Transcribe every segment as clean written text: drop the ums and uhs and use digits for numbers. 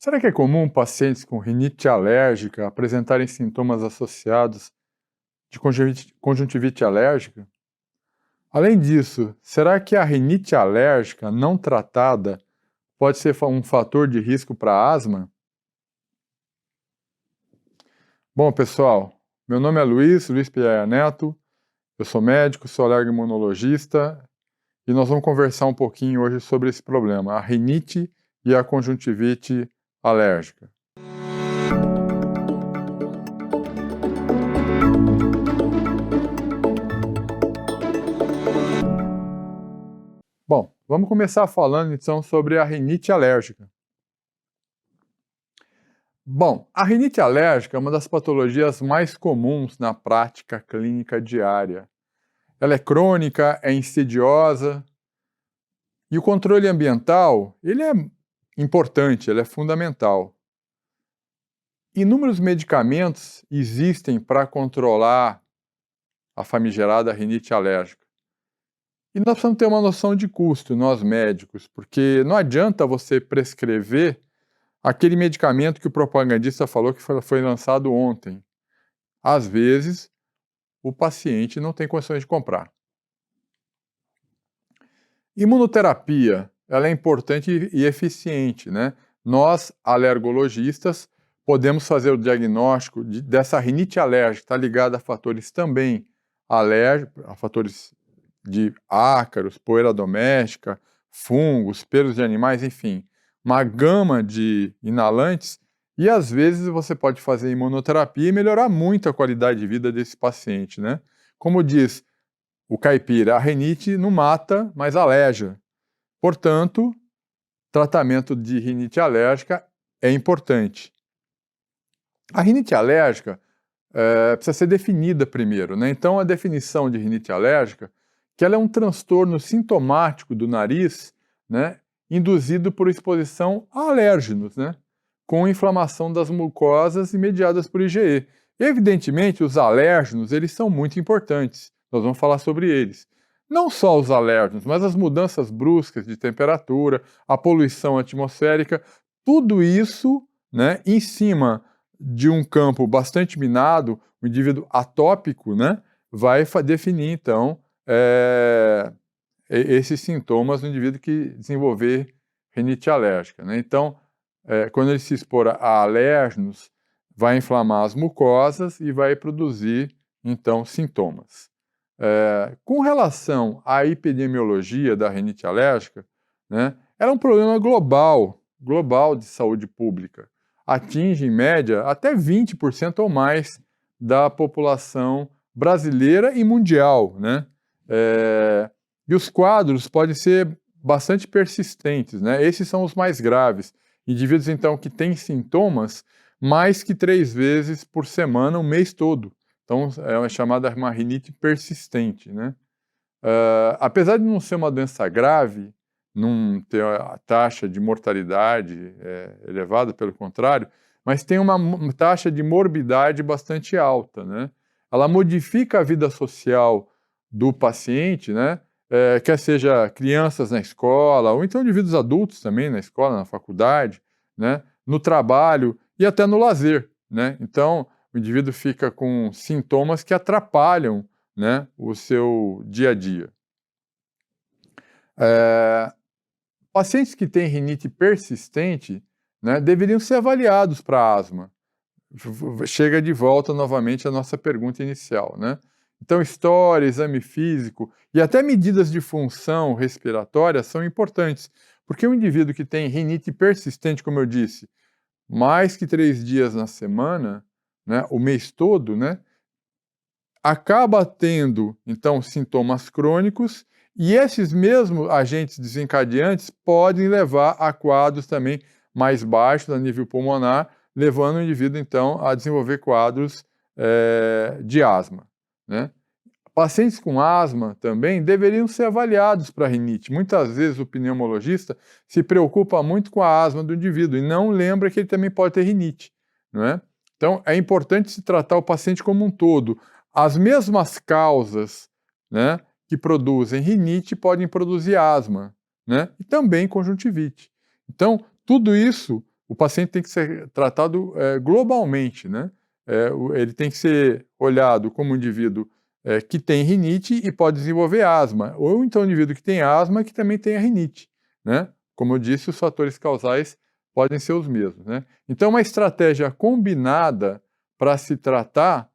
Será que é comum pacientes com rinite alérgica apresentarem sintomas associados de conjuntivite alérgica? Além disso, será que a rinite alérgica não tratada pode ser um fator de risco para asma? Bom, pessoal, meu nome é Luiz Pierre Neto, eu sou médico, sou alergo-imunologista e nós vamos conversar um pouquinho hoje sobre esse problema, a rinite e a conjuntivite alérgica. Bom, vamos começar falando então sobre a rinite alérgica. Bom, a rinite alérgica é uma das patologias mais comuns na prática clínica diária. Ela é crônica, é insidiosa e o controle ambiental, ele é importante, ele é fundamental. Inúmeros medicamentos existem para controlar a famigerada rinite alérgica. E nós precisamos ter uma noção de custo, nós médicos, porque não adianta você prescrever aquele medicamento que o propagandista falou que foi lançado ontem. Às vezes, o paciente não tem condições de comprar. Imunoterapia, ela é importante e eficiente, né? Nós, alergologistas, podemos fazer o diagnóstico dessa rinite alérgica, está ligada a fatores também alérgicos, a fatores de ácaros, poeira doméstica, fungos, pelos de animais, enfim, uma gama de inalantes, e às vezes você pode fazer imunoterapia e melhorar muito a qualidade de vida desse paciente, né? Como diz o caipira, a rinite não mata, mas aleja. Portanto, tratamento de rinite alérgica é importante. A rinite alérgica precisa ser definida primeiro, né? Então, a definição de rinite alérgica que ela é um transtorno sintomático do nariz, né, induzido por exposição a alérgenos, né, com inflamação das mucosas mediadas por IgE. Evidentemente, os alérgenos, eles são muito importantes, nós vamos falar sobre eles. Não só os alérgenos, mas as mudanças bruscas de temperatura, a poluição atmosférica, tudo isso, né, em cima de um campo bastante minado, o indivíduo atópico, né, vai definir, então, esses sintomas no indivíduo que desenvolver rinite alérgica, né? Então, quando ele se expor a alérgenos, vai inflamar as mucosas e vai produzir, então, sintomas. Com relação à epidemiologia da rinite alérgica, né, ela é um problema global de saúde pública. Atinge, em média, até 20% ou mais da população brasileira e mundial, né? E os quadros podem ser bastante persistentes, né? Esses são os mais graves. Indivíduos, então, que têm sintomas mais que 3 vezes por semana, o mês todo. Então, é uma chamada uma rinite persistente, né? Apesar de não ser uma doença grave, não ter a taxa de mortalidade elevada, pelo contrário, mas tem uma taxa de morbidade bastante alta, né? Ela modifica a vida social do paciente, né? Quer seja crianças na escola, ou então indivíduos adultos também na escola, na faculdade, né? No trabalho e até no lazer, né? Então, o indivíduo fica com sintomas que atrapalham, né, o seu dia a dia. Pacientes que têm rinite persistente, né, deveriam ser avaliados para asma. Chega de volta novamente a nossa pergunta inicial, né? Então, história, exame físico e até medidas de função respiratória são importantes, porque um indivíduo que tem rinite persistente, como eu disse, mais que 3 dias na semana, né, o mês todo, né, acaba tendo, então, sintomas crônicos e esses mesmos agentes desencadeantes podem levar a quadros também mais baixos a nível pulmonar, levando o indivíduo, então, a desenvolver quadros de asma, né? Pacientes com asma também deveriam ser avaliados para rinite. Muitas vezes o pneumologista se preocupa muito com a asma do indivíduo e não lembra que ele também pode ter rinite, não é? Então, é importante se tratar o paciente como um todo. As mesmas causas, né, que produzem rinite podem produzir asma, né, e também conjuntivite. Então, tudo isso o paciente tem que ser tratado globalmente, né? Ele tem que ser olhado como um indivíduo que tem rinite e pode desenvolver asma, ou então um indivíduo que tem asma que também tem a rinite, né? Como eu disse, os fatores causais podem ser os mesmos, né? Então, uma estratégia combinada para se tratar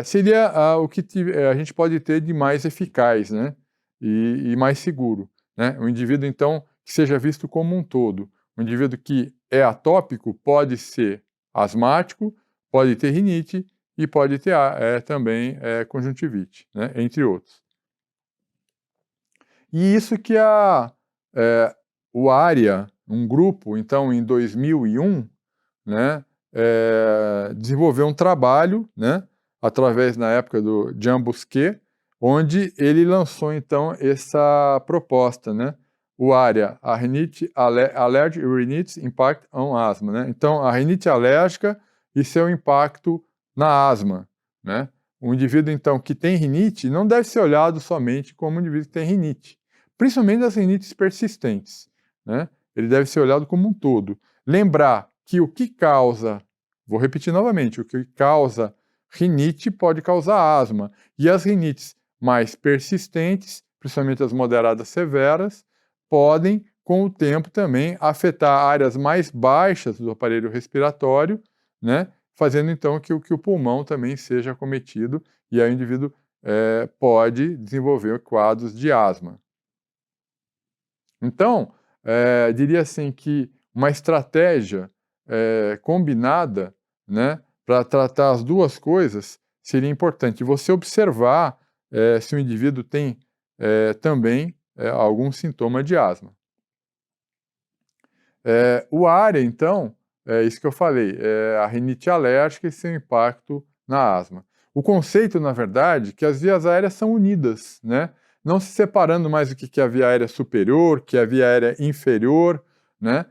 seria o que a gente pode ter de mais eficaz, né? E mais seguro, né? Um indivíduo, então, que seja visto como um todo. Um indivíduo que é atópico pode ser asmático, pode ter rinite e pode ter também conjuntivite, né? Entre outros. E isso que o ARIA, um grupo, então, em 2001, né, desenvolveu um trabalho, né, através, na época, do Jean Busquet, onde ele lançou, então, essa proposta, né, o ARIA, a Rinite Allergic Rhinitis Impact on Asthma, né? Então, a rinite alérgica e seu impacto na asma, né? Um indivíduo, então, que tem rinite não deve ser olhado somente como um indivíduo que tem rinite, principalmente as rinites persistentes, né? Ele deve ser olhado como um todo. Lembrar que o que causa, vou repetir novamente, o que causa rinite pode causar asma, e as rinites mais persistentes, principalmente as moderadas severas, podem, com o tempo, também afetar áreas mais baixas do aparelho respiratório, né, fazendo então que o pulmão também seja acometido e aí o indivíduo pode desenvolver quadros de asma. Então, diria assim que uma estratégia combinada, né, para tratar as duas coisas seria importante. Você observar se o indivíduo tem também algum sintoma de asma. O ARIA, então, é isso que eu falei, a rinite alérgica e seu impacto na asma. O conceito, na verdade, é que as vias aéreas são unidas, né? Não se separando mais o que é a via aérea superior, que é a via aérea inferior, né?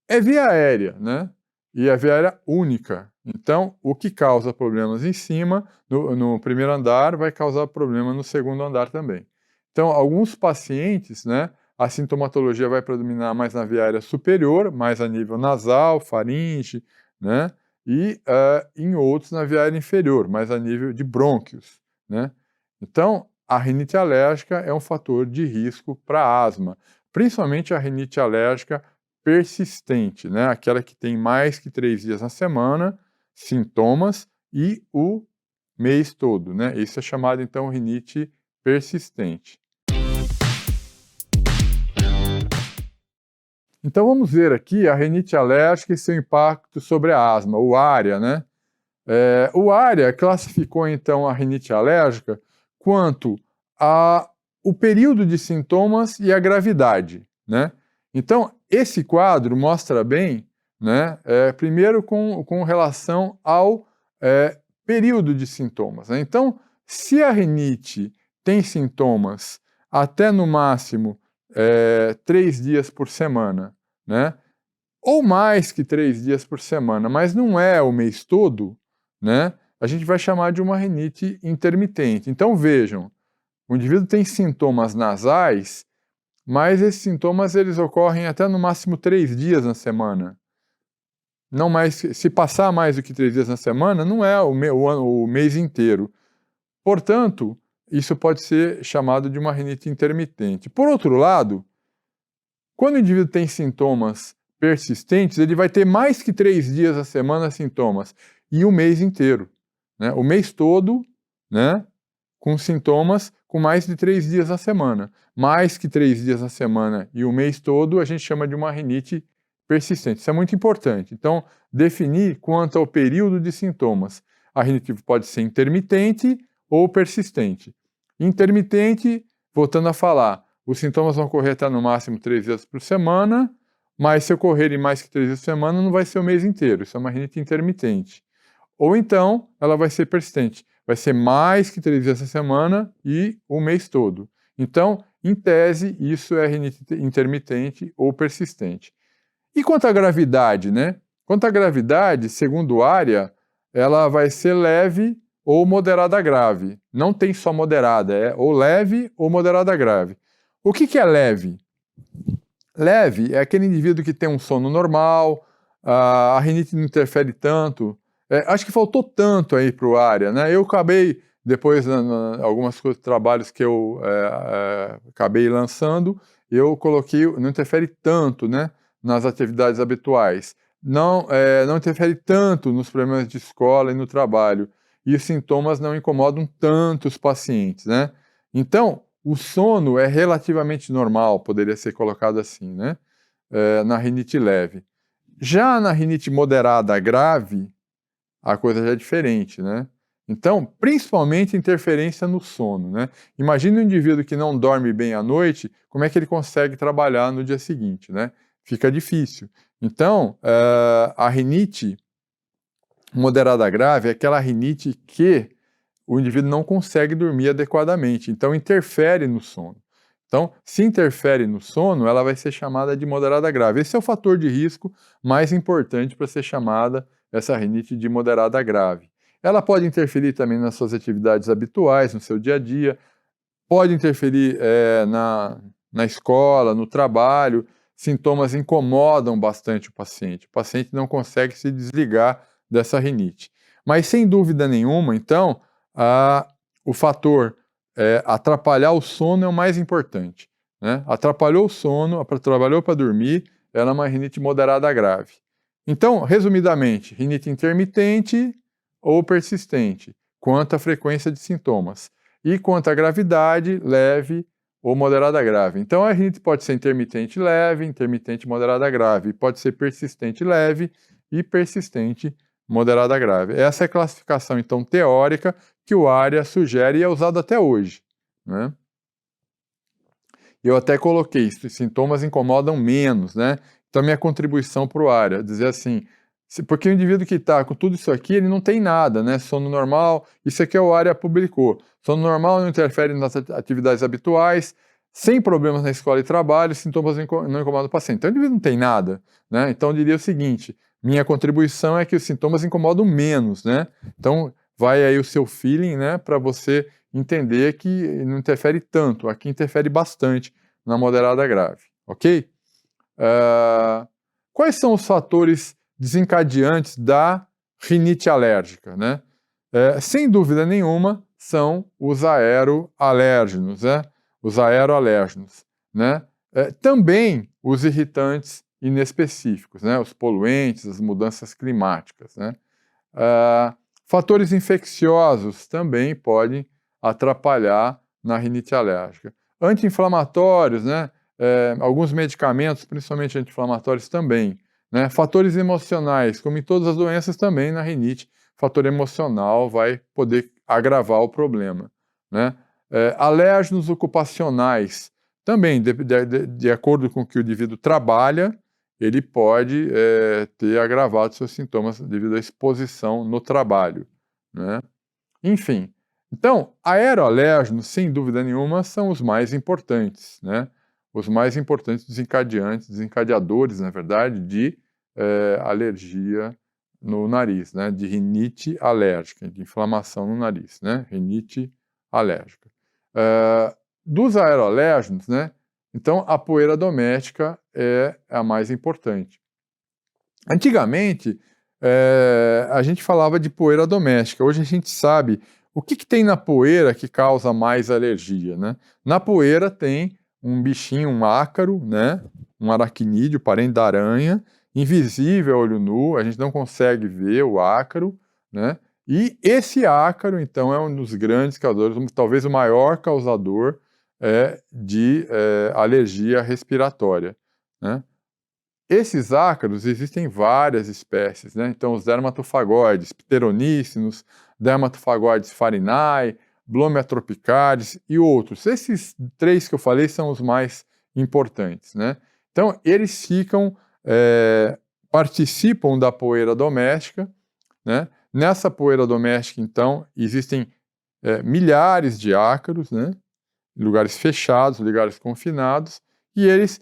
É via aérea, né? E a via aérea única. Então, o que causa problemas em cima, no primeiro andar, vai causar problema no segundo andar também. Então, alguns pacientes, né, a sintomatologia vai predominar mais na via aérea superior, mais a nível nasal, faringe, né? E em outros na via aérea inferior, mais a nível de brônquios, né? Então, a rinite alérgica é um fator de risco para asma, principalmente a rinite alérgica persistente, né? Aquela que tem mais que 3 dias na semana, sintomas e o mês todo, né? Isso é chamado, então, rinite persistente. Então, vamos ver aqui a rinite alérgica e seu impacto sobre a asma, o ARIA, né? O ARIA classificou, então, a rinite alérgica quanto ao período de sintomas e a gravidade, né? Então, esse quadro mostra bem, né, primeiro com relação ao período de sintomas, né? Então, se a rinite tem sintomas até no máximo 3 dias por semana, né? Ou mais que 3 dias por semana, mas não é o mês todo, né? A gente vai chamar de uma rinite intermitente. Então vejam, o indivíduo tem sintomas nasais, mas esses sintomas eles ocorrem até no máximo 3 dias na semana. Não mais, se passar mais do que 3 dias na semana, não é o mês inteiro. Portanto, isso pode ser chamado de uma rinite intermitente. Por outro lado, quando o indivíduo tem sintomas persistentes, ele vai ter mais que 3 dias a semana sintomas e o mês inteiro, né? O mês todo, né, com sintomas com mais de 3 dias na semana. Mais que 3 dias na semana e o mês todo a gente chama de uma rinite persistente. Isso é muito importante. Então, definir quanto ao período de sintomas. A rinite pode ser intermitente ou persistente. Intermitente, voltando a falar, os sintomas vão ocorrer até no máximo 3 dias por semana, mas se ocorrerem mais que 3 dias por semana, não vai ser o mês inteiro. Isso é uma rinite intermitente. Ou então, ela vai ser persistente. Vai ser mais que 3 dias por semana e o mês todo. Então, em tese, isso é rinite intermitente ou persistente. E quanto à gravidade, né? Quanto à gravidade, segundo o ARIA, ela vai ser leve ou moderada grave. Não tem só moderada, é ou leve ou moderada grave. O que é leve? Leve é aquele indivíduo que tem um sono normal, a rinite não interfere tanto. Acho que faltou tanto aí para o área, né? Eu acabei, depois, algumas trabalhos que eu acabei lançando, eu coloquei, não interfere tanto, né, nas atividades habituais. Não interfere tanto nos problemas de escola e no trabalho. E os sintomas não incomodam tanto os pacientes, né? Então, o sono é relativamente normal, poderia ser colocado assim, né? Na rinite leve. Já na rinite moderada grave, a coisa já é diferente, né? Então, principalmente interferência no sono, né? Imagina um indivíduo que não dorme bem à noite, como é que ele consegue trabalhar no dia seguinte, né? Fica difícil. Então, a rinite moderada grave é aquela rinite que o indivíduo não consegue dormir adequadamente, então interfere no sono. Então, se interfere no sono, ela vai ser chamada de moderada grave. Esse é o fator de risco mais importante para ser chamada essa rinite de moderada grave. Ela pode interferir também nas suas atividades habituais, no seu dia a dia, pode interferir na escola, no trabalho, sintomas incomodam bastante o paciente não consegue se desligar dessa rinite. Mas sem dúvida nenhuma, então, o fator atrapalhar o sono é o mais importante, né? Atrapalhou o sono, trabalhou para dormir, ela é uma rinite moderada grave. Então, resumidamente, rinite intermitente ou persistente, quanto à frequência de sintomas. E quanto à gravidade, leve ou moderada grave. Então, a rinite pode ser intermitente leve, intermitente moderada grave, pode ser persistente leve e persistente moderada grave. Essa é a classificação, então, teórica que o ARIA sugere e é usado até hoje, né? Eu até coloquei, sintomas incomodam menos, né? Então, minha contribuição para o ARIA, dizer assim, porque o indivíduo que está com tudo isso aqui, ele não tem nada, né? Sono normal, isso aqui o ARIA publicou. Sono normal não interfere nas atividades habituais, sem problemas na escola e trabalho, sintomas não incomodam o paciente. Então, o indivíduo não tem nada, né? Então, eu diria o seguinte, minha contribuição é que os sintomas incomodam menos, né? Então, vai aí o seu feeling, né, para você entender que não interfere tanto, aqui interfere bastante na moderada grave, ok? Quais são os fatores desencadeantes da rinite alérgica, né? Sem dúvida nenhuma, são os aeroalérgenos, né? Os aeroalérgenos, né? Também os irritantes inespecíficos, né? Os poluentes, as mudanças climáticas, né? Fatores infecciosos também podem atrapalhar na rinite alérgica. Anti-inflamatórios, né? Alguns medicamentos, principalmente anti-inflamatórios também. Né? Fatores emocionais, como em todas as doenças também na rinite, fator emocional vai poder agravar o problema. Né? Alérgenos ocupacionais, também, de acordo com o que o indivíduo trabalha, ele pode ter agravado seus sintomas devido à exposição no trabalho, né? Enfim, então, aeroalérgenos, sem dúvida nenhuma, são os mais importantes, né? Os mais importantes desencadeadores, na verdade, de alergia no nariz, né? De rinite alérgica, de inflamação no nariz, né? Rinite alérgica. Dos aeroalérgenos, né? Então, a poeira doméstica é a mais importante. Antigamente, a gente falava de poeira doméstica. Hoje a gente sabe o que tem na poeira que causa mais alergia, né? Na poeira tem um bichinho, um ácaro, né? Um aracnídeo, parente da aranha, invisível a olho nu, a gente não consegue ver o ácaro, né? E esse ácaro, então, é um dos grandes causadores, talvez o maior causador de alergia respiratória, né? Esses ácaros existem várias espécies, né? Então, os dermatofagoides, pteroníceos, dermatofagoides farinae, blomia tropicalis e outros. Esses três que eu falei são os mais importantes, né? Então, eles participam da poeira doméstica, né? Nessa poeira doméstica, então, existem milhares de ácaros, né? Lugares fechados, lugares confinados, e eles,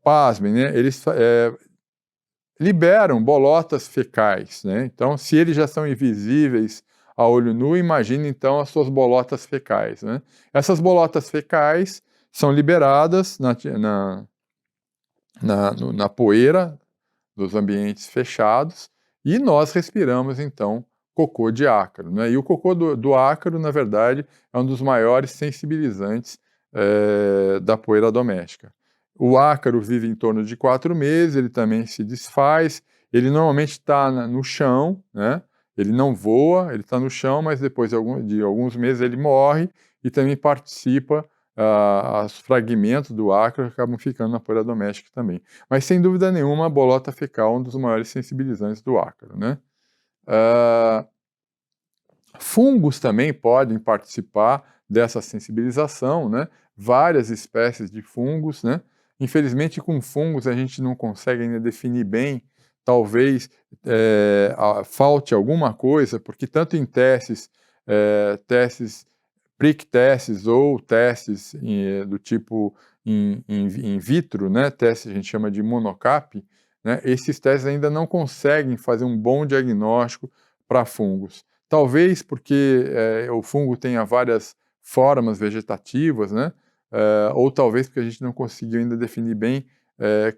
pasmem, né? Eles liberam bolotas fecais, né? Então, se eles já são invisíveis a olho nu, imagine então as suas bolotas fecais, né? Essas bolotas fecais são liberadas na poeira dos ambientes fechados, e nós respiramos, então, cocô de ácaro, né? E o cocô do ácaro, na verdade, é um dos maiores sensibilizantes da poeira doméstica. O ácaro vive em torno de 4 meses, ele também se desfaz, ele normalmente está no chão, né? Ele não voa, ele está no chão, mas depois de alguns meses ele morre e também participa, os fragmentos do ácaro acabam ficando na poeira doméstica também. Mas, sem dúvida nenhuma, a bolota fecal é um dos maiores sensibilizantes do ácaro, né? Ah, Fungos também podem participar dessa sensibilização, né? Várias espécies de fungos, né? Infelizmente, com fungos a gente não consegue ainda definir bem, talvez falte alguma coisa, porque tanto em testes prick testes ou testes do tipo in vitro, né? Testes a gente chama de monocap, né? Esses testes ainda não conseguem fazer um bom diagnóstico para fungos. Talvez porque o fungo tenha várias formas vegetativas, né? Ou talvez porque a gente não conseguiu ainda definir bem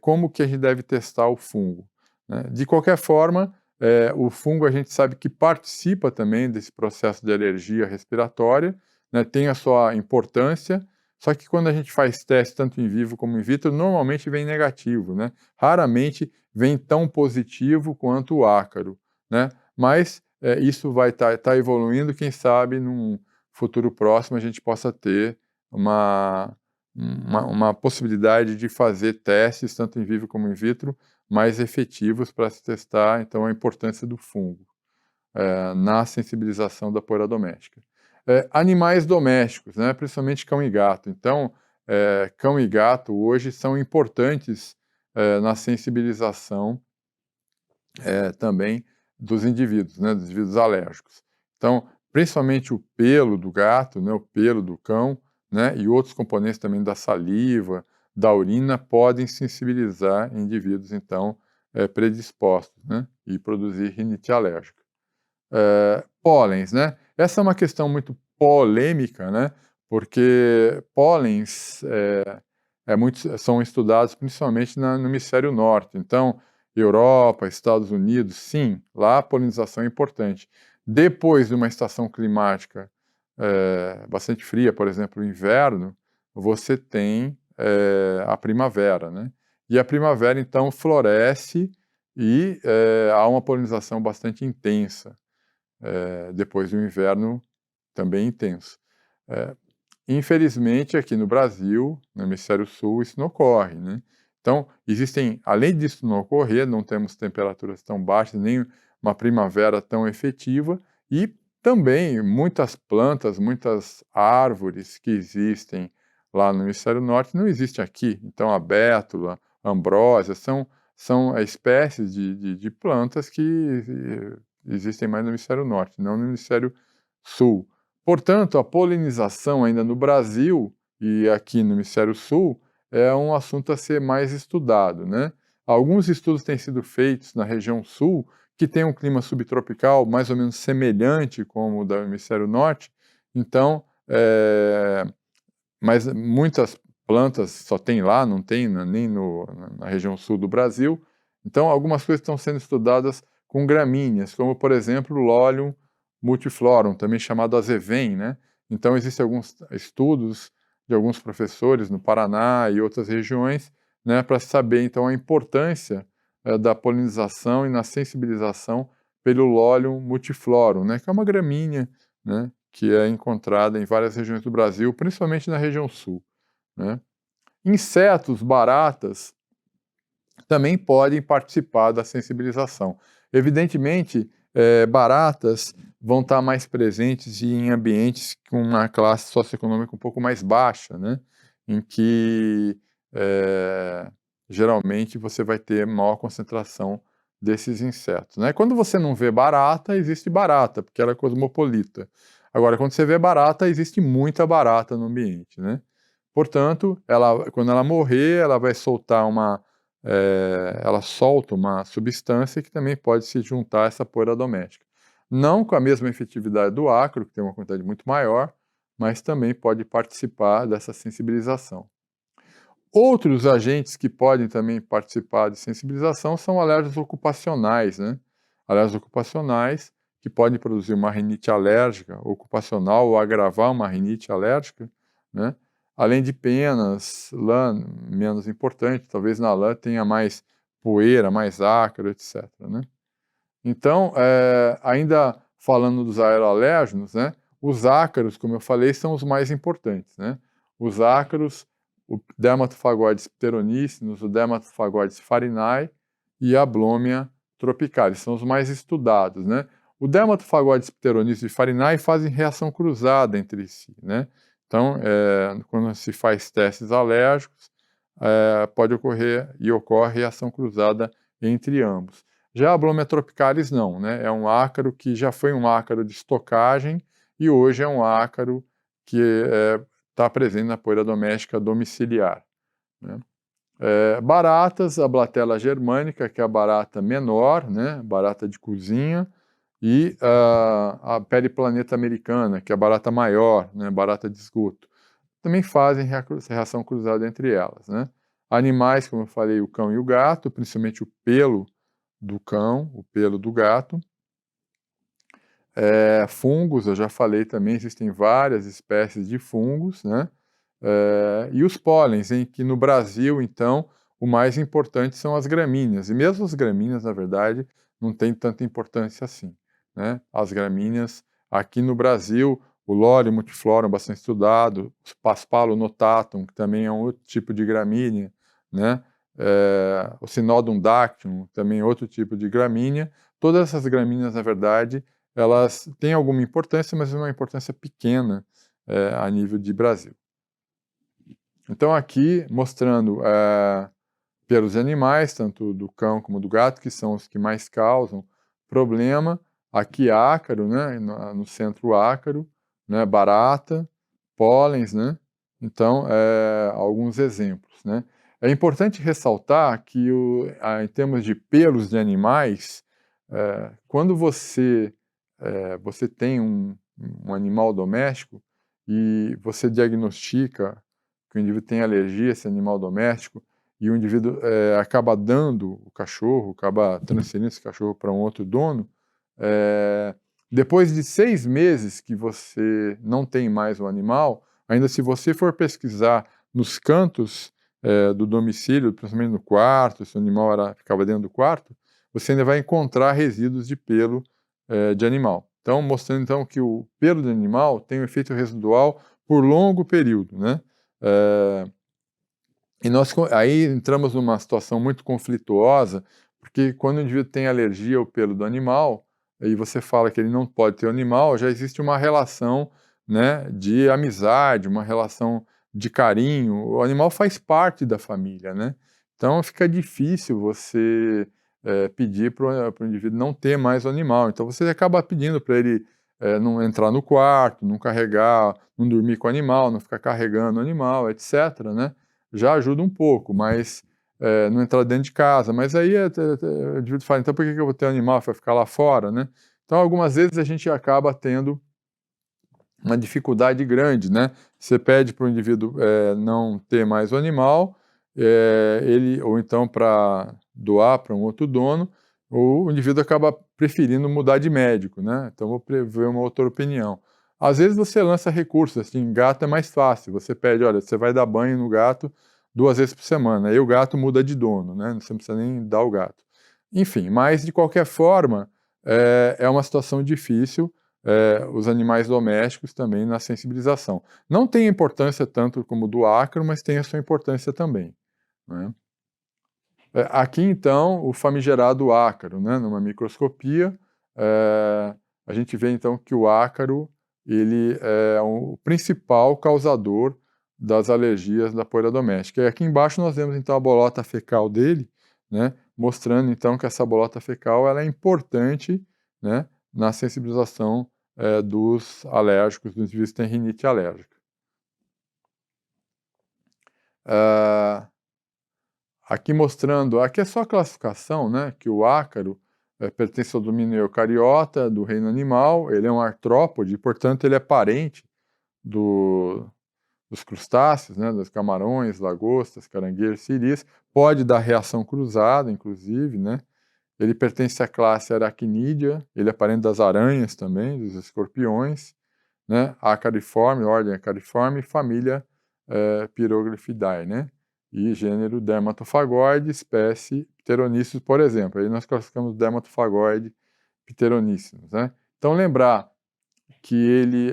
como que a gente deve testar o fungo, né? De qualquer forma, o fungo a gente sabe que participa também desse processo de alergia respiratória, né? Tem a sua importância, só que quando a gente faz teste tanto em vivo como in vitro, normalmente vem negativo, né? Raramente vem tão positivo quanto o ácaro, né? Mas isso vai estar evoluindo, quem sabe num futuro próximo a gente possa ter uma possibilidade de fazer testes, tanto em vivo como in vitro, mais efetivos para se testar, então, a importância do fungo na sensibilização da poeira doméstica. Animais domésticos, né, principalmente cão e gato. Então, cão e gato hoje são importantes na sensibilização também dos indivíduos, né, dos indivíduos alérgicos. Então, principalmente o pelo do gato, né, o pelo do cão, né, e outros componentes também da saliva, da urina, podem sensibilizar indivíduos, então, predispostos, né, e produzir rinite alérgica. Pólens, né? Essa é uma questão muito polêmica, né? Porque pólens são estudados principalmente no hemisfério norte. Então, Europa, Estados Unidos, sim, lá a polinização é importante. Depois de uma estação climática bastante fria, por exemplo, o inverno, você tem a primavera, né? E a primavera, então, floresce e há uma polinização bastante intensa depois de um inverno também intenso. Infelizmente, aqui no Brasil, no hemisfério sul, isso não ocorre, né? Então, além disso não ocorrer, não temos temperaturas tão baixas, nem uma primavera tão efetiva, e também muitas plantas, muitas árvores que existem lá no hemisfério norte não existem aqui. Então, a bétula, a ambrósia, são espécies de plantas que existem mais no hemisfério norte, não no hemisfério sul. Portanto, a polinização ainda no Brasil e aqui no hemisfério sul é um assunto a ser mais estudado, né? Alguns estudos têm sido feitos na região sul, que tem um clima subtropical mais ou menos semelhante como o do hemisfério norte, então, mas muitas plantas só tem lá, não tem nem na região sul do Brasil, então algumas coisas estão sendo estudadas com gramíneas, como por exemplo o Lolium multiflorum, também chamado azevém, né? Então existem alguns estudos de alguns professores no Paraná e outras regiões, né, para saber então a importância da polinização e na sensibilização pelo Lolium multiflorum, né, que é uma gramínea, né, que é encontrada em várias regiões do Brasil, principalmente na região sul, né? Insetos, baratas, também podem participar da sensibilização. Evidentemente, baratas vão estar mais presentes em ambientes com uma classe socioeconômica um pouco mais baixa, né? Em que geralmente você vai ter maior concentração desses insetos, né? Quando você não vê barata, existe barata, porque ela é cosmopolita. Agora, quando você vê barata, existe muita barata no ambiente, né? Portanto, quando ela morrer, ela vai soltar ela solta uma substância que também pode se juntar a essa poeira doméstica. Não com a mesma efetividade do ácaro, que tem uma quantidade muito maior, mas também pode participar dessa sensibilização. Outros agentes que podem também participar de sensibilização são alérgicos ocupacionais, né? Alérgicos ocupacionais que podem produzir uma rinite alérgica ocupacional ou agravar uma rinite alérgica, né? Além de penas, lã, menos importante, talvez na lã tenha mais poeira, mais ácaro, etc, né? Então, ainda falando dos aeroalérgenos, né? Os ácaros, como eu falei, são os mais importantes, né? Os ácaros, o Dermatofagoides pteroníceos, o Dermatofagoides farinae e a Blomia tropicalis, são os mais estudados, né? O Dermatofagoides pteroníceos e farinae fazem reação cruzada entre si, né? Então, quando se faz testes alérgicos, pode ocorrer e ocorre reação cruzada entre ambos. Já a Blomia tropicalis não, né? É um ácaro que já foi um ácaro de estocagem e hoje é um ácaro que está presente na poeira doméstica domiciliar, né? Baratas, a Blatella germânica, que é a barata menor, né? Barata de cozinha, e a Periplaneta americana, que é a barata maior, né? Barata de esgoto. Também fazem reação cruzada entre elas, né? Animais, como eu falei, o cão e o gato, principalmente o pelo do cão, o pelo do gato. Fungos, eu já falei também, existem várias espécies de fungos, né? E os pólens, em que no Brasil, então, o mais importante são as gramíneas. E mesmo as gramíneas, na verdade, não têm tanta importância assim, né? As gramíneas, aqui no Brasil, o Lorium multiflorum, bastante estudado, o Paspalo notatum, que também é um outro tipo de gramínea, né? O Cynodon dactylum, também é outro tipo de gramínea. Todas essas gramíneas, na verdade, elas têm alguma importância, mas é uma importância pequena a nível de Brasil. Então aqui mostrando pelos animais, tanto do cão como do gato, que são os que mais causam problema. Aqui ácaro, né, no centro ácaro, né, barata, pólens, né. Então, alguns exemplos, né. É importante ressaltar que em termos de pelos de animais, quando você tem um animal doméstico e você diagnostica que o indivíduo tem alergia a esse animal doméstico e o indivíduo acaba dando o cachorro, acaba transferindo esse cachorro para um outro dono, depois de 6 meses que você não tem mais o animal, ainda se você for pesquisar nos cantos do domicílio, principalmente no quarto, se o animal ficava dentro do quarto, você ainda vai encontrar resíduos de pelo de animal. Então, mostrando então que o pelo de animal tem um efeito residual por longo período, né? E nós aí entramos numa situação muito conflituosa, porque quando o indivíduo tem alergia ao pelo do animal, e você fala que ele não pode ter o animal, já existe uma relação, né, de amizade, uma relação de carinho. O animal faz parte da família, né? Então fica difícil você pedir para o indivíduo não ter mais o animal. Então você acaba pedindo para ele não entrar no quarto, não carregar, não dormir com o animal, não ficar carregando o animal, etc, né? Já ajuda um pouco, mas não entrar dentro de casa. Mas aí o indivíduo fala, então por que eu vou ter um animal? Vai ficar lá fora, né? Então algumas vezes a gente acaba tendo uma dificuldade grande, né? Você pede para o indivíduo não ter mais o animal, ou então para doar para um outro dono, ou o indivíduo acaba preferindo mudar de médico, né? Então vou ver uma outra opinião. Às vezes você lança recursos, assim, gato é mais fácil, você pede, olha, você vai dar banho no gato 2 vezes por semana, aí o gato muda de dono, né? Você não precisa nem dar o gato. Enfim, mas de qualquer forma, é uma situação difícil, os animais domésticos também na sensibilização. Não tem importância tanto como do ácaro, mas tem a sua importância também, né? Aqui então o famigerado ácaro, né, numa microscopia, a gente vê então que o ácaro ele é o principal causador das alergias da poeira doméstica. E aqui embaixo nós vemos então a bolota fecal dele, né, mostrando então que essa bolota fecal ela é importante, né, na sensibilização dos alérgicos, dos indivíduos que têm rinite alérgica. Aqui mostrando, aqui é só a classificação, né, que o ácaro pertence ao domínio eucariota do reino animal, ele é um artrópode, portanto ele é parente dos crustáceos, né, dos camarões, lagostas, caranguejos, siris, pode dar reação cruzada, inclusive, né? Ele pertence à classe Aracnídea, ele é parente das aranhas também, dos escorpiões, né? Acariforme, ordem Acariforme, família Pyroglyphidae, né? E gênero Dermatofagoide, espécie Pteroníceos, por exemplo. Aí nós classificamos Dermatofagoide Pteroníceos, né? Então lembrar que ele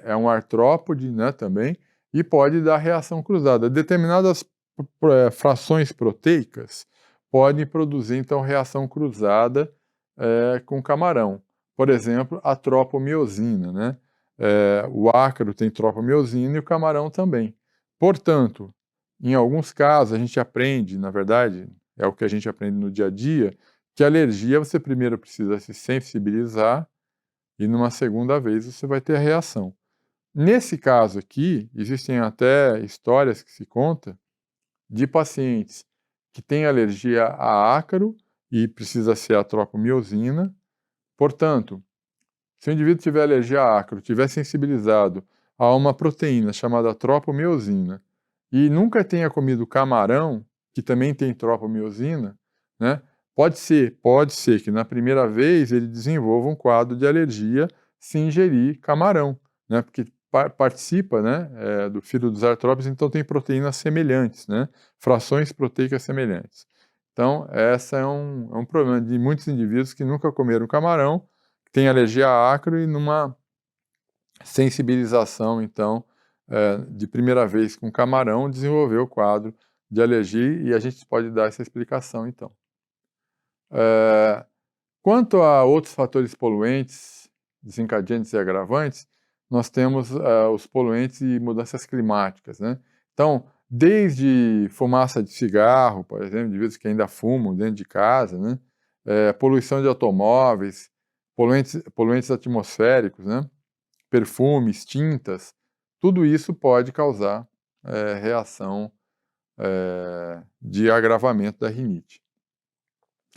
é um artrópode, né, também, e pode dar reação cruzada. Determinadas frações proteicas podem produzir, então, reação cruzada com camarão. Por exemplo, a tropomiosina, né? O ácaro tem tropomiosina e o camarão também. Portanto, em alguns casos, a gente aprende, na verdade, é o que a gente aprende no dia a dia, que a alergia você primeiro precisa se sensibilizar e numa segunda vez você vai ter a reação. Nesse caso aqui, existem até histórias que se conta de pacientes que têm alergia a ácaro e precisa ser a tropomiosina. Portanto, se o indivíduo tiver alergia a ácaro, tiver sensibilizado a uma proteína chamada tropomiosina e nunca tenha comido camarão, que também tem tropomiosina, né? Pode ser que na primeira vez ele desenvolva um quadro de alergia se ingerir camarão, né? Porque participa, né, do filo dos artrópodes, então tem proteínas semelhantes, né? Frações proteicas semelhantes. Então, essa é um problema de muitos indivíduos que nunca comeram camarão, tem alergia a ácaro e numa sensibilização, então, de primeira vez com camarão, desenvolveu o quadro de alergia e a gente pode dar essa explicação, então. Quanto a outros fatores poluentes, desencadeantes e agravantes, nós temos os poluentes e mudanças climáticas, né? Então, desde fumaça de cigarro, por exemplo, indivíduos que ainda fumam dentro de casa, né? Poluição de automóveis, poluentes atmosféricos, né? Perfumes, tintas, tudo isso pode causar reação de agravamento da rinite.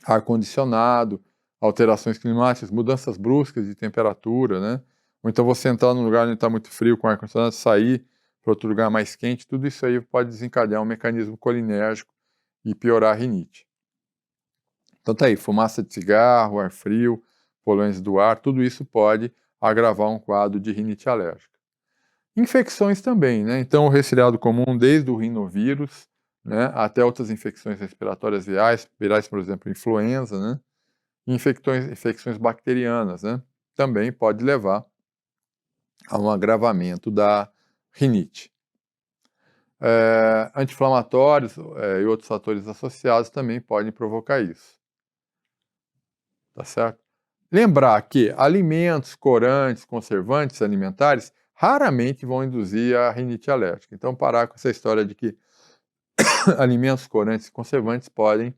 Ar-condicionado, alterações climáticas, mudanças bruscas de temperatura, né? Ou então você entrar num lugar onde está muito frio com ar-condicionado, sair para outro lugar mais quente, tudo isso aí pode desencadear um mecanismo colinérgico e piorar a rinite. Então tá aí, fumaça de cigarro, ar frio, poluentes do ar, tudo isso pode agravar um quadro de rinite alérgica. Infecções também, né? Então o resfriado comum, desde o rinovírus, né, até outras infecções respiratórias virais, por exemplo, influenza, né? Infecções bacterianas, né? Também pode levar a um agravamento da rinite. Anti-inflamatórios e outros fatores associados também podem provocar isso. Tá certo? Lembrar que alimentos, corantes, conservantes alimentares raramente vão induzir a rinite alérgica. Então, parar com essa história de que alimentos, corantes e conservantes podem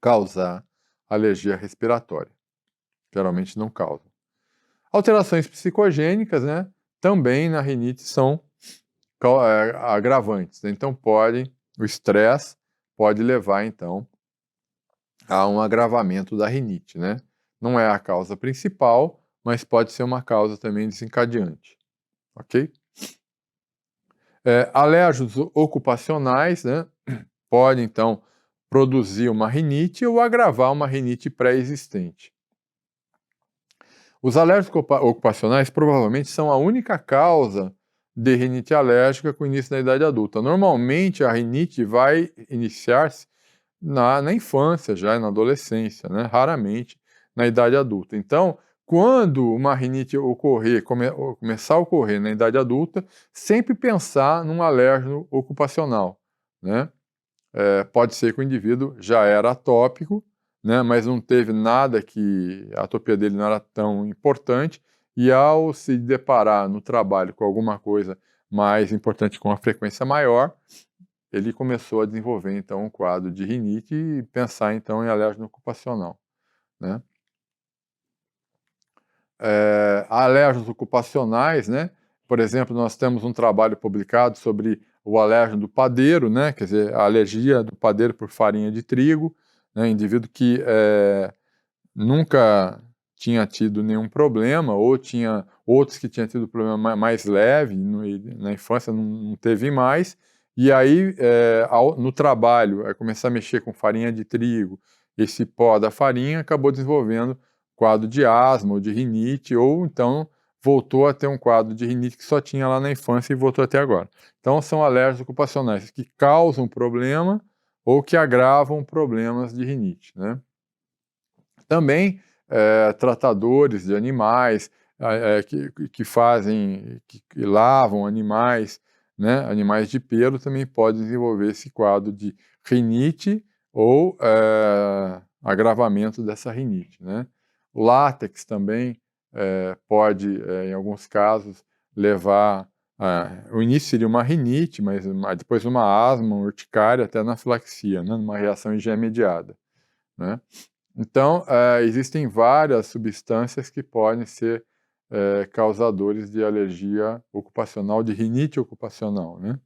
causar alergia respiratória. Geralmente não causam. Alterações psicogênicas, né, também na rinite são agravantes. Né? Então, o estresse pode levar, então, a um agravamento da rinite, né? Não é a causa principal, mas pode ser uma causa também desencadeante, ok? Alérgicos ocupacionais, né, podem, então, produzir uma rinite ou agravar uma rinite pré-existente. Os alérgicos ocupacionais provavelmente são a única causa de rinite alérgica com início na idade adulta. Normalmente, a rinite vai iniciar-se na infância, já na adolescência, né? Raramente na idade adulta. Então, quando uma rinite começar a ocorrer na idade adulta, sempre pensar num alérgeno ocupacional, né? Pode ser que o indivíduo já era atópico, né, mas não teve nada que a atopia dele não era tão importante, e ao se deparar no trabalho com alguma coisa mais importante com uma frequência maior, ele começou a desenvolver então um quadro de rinite e pensar então em alérgeno ocupacional, né? Alérgenos ocupacionais, né? Por exemplo, nós temos um trabalho publicado sobre o alérgeno do padeiro, né? Quer dizer, a alergia do padeiro por farinha de trigo, né? Indivíduo que nunca tinha tido nenhum problema, ou tinha outros que tinham tido problema mais leve, na infância não teve mais, e aí no trabalho, começar a mexer com farinha de trigo, esse pó da farinha acabou desenvolvendo quadro de asma ou de rinite, ou então voltou a ter um quadro de rinite que só tinha lá na infância e voltou até agora. Então são alérgicos ocupacionais que causam problema ou que agravam problemas de rinite, né? Também tratadores de animais que fazem, que lavam animais, né, animais de pelo também podem desenvolver esse quadro de rinite ou agravamento dessa rinite, né? O látex também pode, em alguns casos, levar o início seria uma rinite, mas depois uma asma, uma urticária, até anafilaxia, né, numa reação IgE mediada, né? Então, existem várias substâncias que podem ser causadores de alergia ocupacional, de rinite ocupacional, né?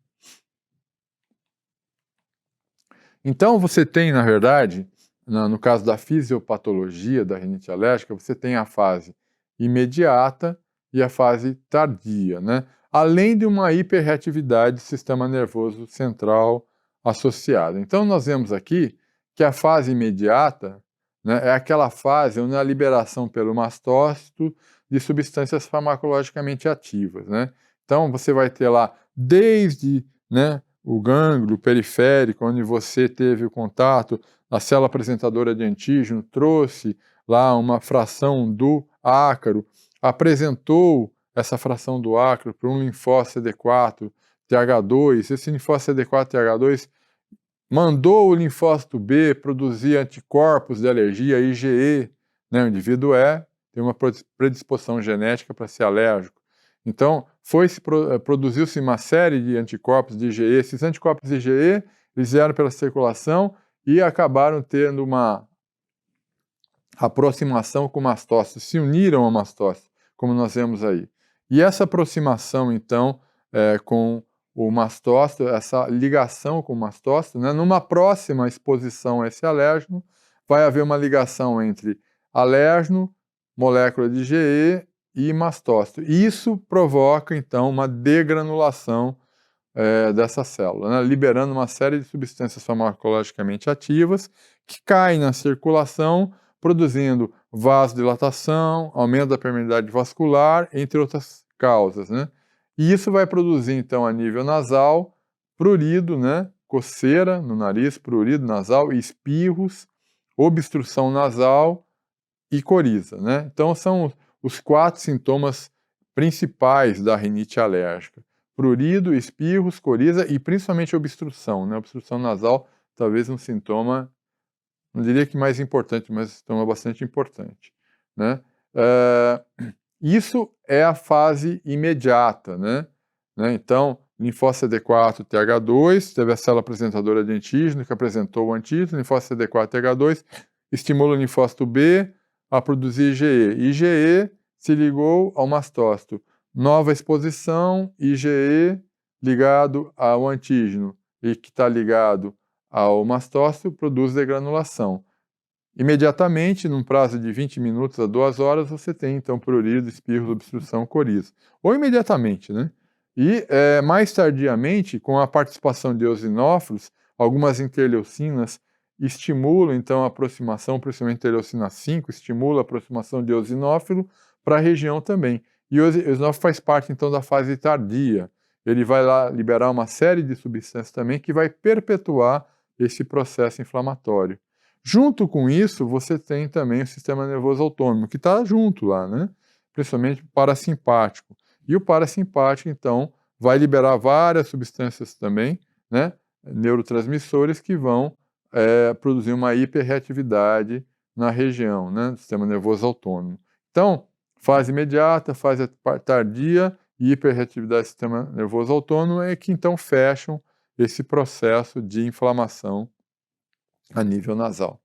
Então, você tem, na verdade, no caso da fisiopatologia da rinite alérgica, você tem a fase imediata e a fase tardia, né? Além de uma hiperreatividade do sistema nervoso central associada. Então, nós vemos aqui que a fase imediata, né, é aquela fase onde a liberação pelo mastócito de substâncias farmacologicamente ativas, né? Então, você vai ter lá desde, né, o gânglio periférico, onde você teve o contato, a célula apresentadora de antígeno trouxe lá uma fração do ácaro, apresentou essa fração do ácaro para um linfócito CD4 TH2, esse linfócito CD4 TH2 mandou o linfócito B produzir anticorpos de alergia, IgE, né? O indivíduo tem uma predisposição genética para ser alérgico. Então, produziu-se uma série de anticorpos de IgE. Esses anticorpos de IgE, eles vieram pela circulação e acabaram tendo uma aproximação com o mastócito, se uniram ao mastócito, como nós vemos aí. E essa aproximação, então, com o mastócito, essa ligação com o mastócito, né, numa próxima exposição a esse alérgeno, vai haver uma ligação entre alérgeno, molécula de IgE e mastócito. Isso provoca, então, uma degranulação dessa célula, né, liberando uma série de substâncias farmacologicamente ativas que caem na circulação, produzindo vasodilatação, aumento da permeabilidade vascular, entre outras causas, né? E isso vai produzir, então, a nível nasal, prurido, né, coceira no nariz, prurido nasal, espirros, obstrução nasal e coriza, né? Então, são os 4 sintomas principais da rinite alérgica: prurido, espirros, coriza e principalmente obstrução, né? Obstrução nasal, talvez um sintoma, não diria que mais importante, mas um sintoma bastante importante, né? Isso é a fase imediata, né? Então, linfócito CD4 TH2, teve a célula apresentadora de antígeno que apresentou o antígeno, linfócito CD4 TH2 estimula o linfócito B a produzir IgE. IgE se ligou ao mastócito. Nova exposição, IgE ligado ao antígeno e que está ligado ao mastócito produz degranulação. Imediatamente, num prazo de 20 minutos a 2 horas, você tem, então, prurido, espirros, obstrução, coriza. Ou imediatamente, né? E, mais tardiamente, com a participação de eosinófilos, algumas interleucinas estimulam, então, a aproximação, principalmente a interleucina 5, estimula a aproximação de eosinófilo para a região também. E o eosinófilo faz parte, então, da fase tardia. Ele vai lá liberar uma série de substâncias também que vai perpetuar esse processo inflamatório. Junto com isso, você tem também o sistema nervoso autônomo, que está junto lá, né? Principalmente o parasimpático. E o parasimpático, então, vai liberar várias substâncias também, né? Neurotransmissores que vão produzir uma hiperreatividade na região, né? Do sistema nervoso autônomo. Então, fase imediata, fase tardia e hiperreatividade do sistema nervoso autônomo é que, então, fecham esse processo de inflamação a nível nasal.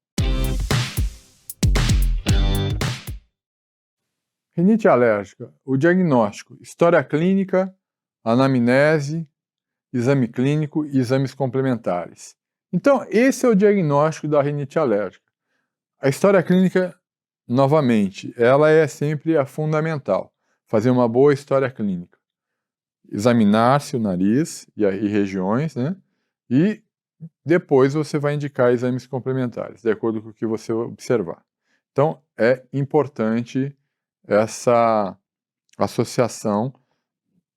Rinite alérgica, o diagnóstico: história clínica, anamnese, exame clínico e exames complementares. Então, esse é o diagnóstico da rinite alérgica. A história clínica novamente, ela é sempre a fundamental. Fazer uma boa história clínica. Examinar-se o nariz e regiões, né? E depois você vai indicar exames complementares, de acordo com o que você observar. Então, é importante essa associação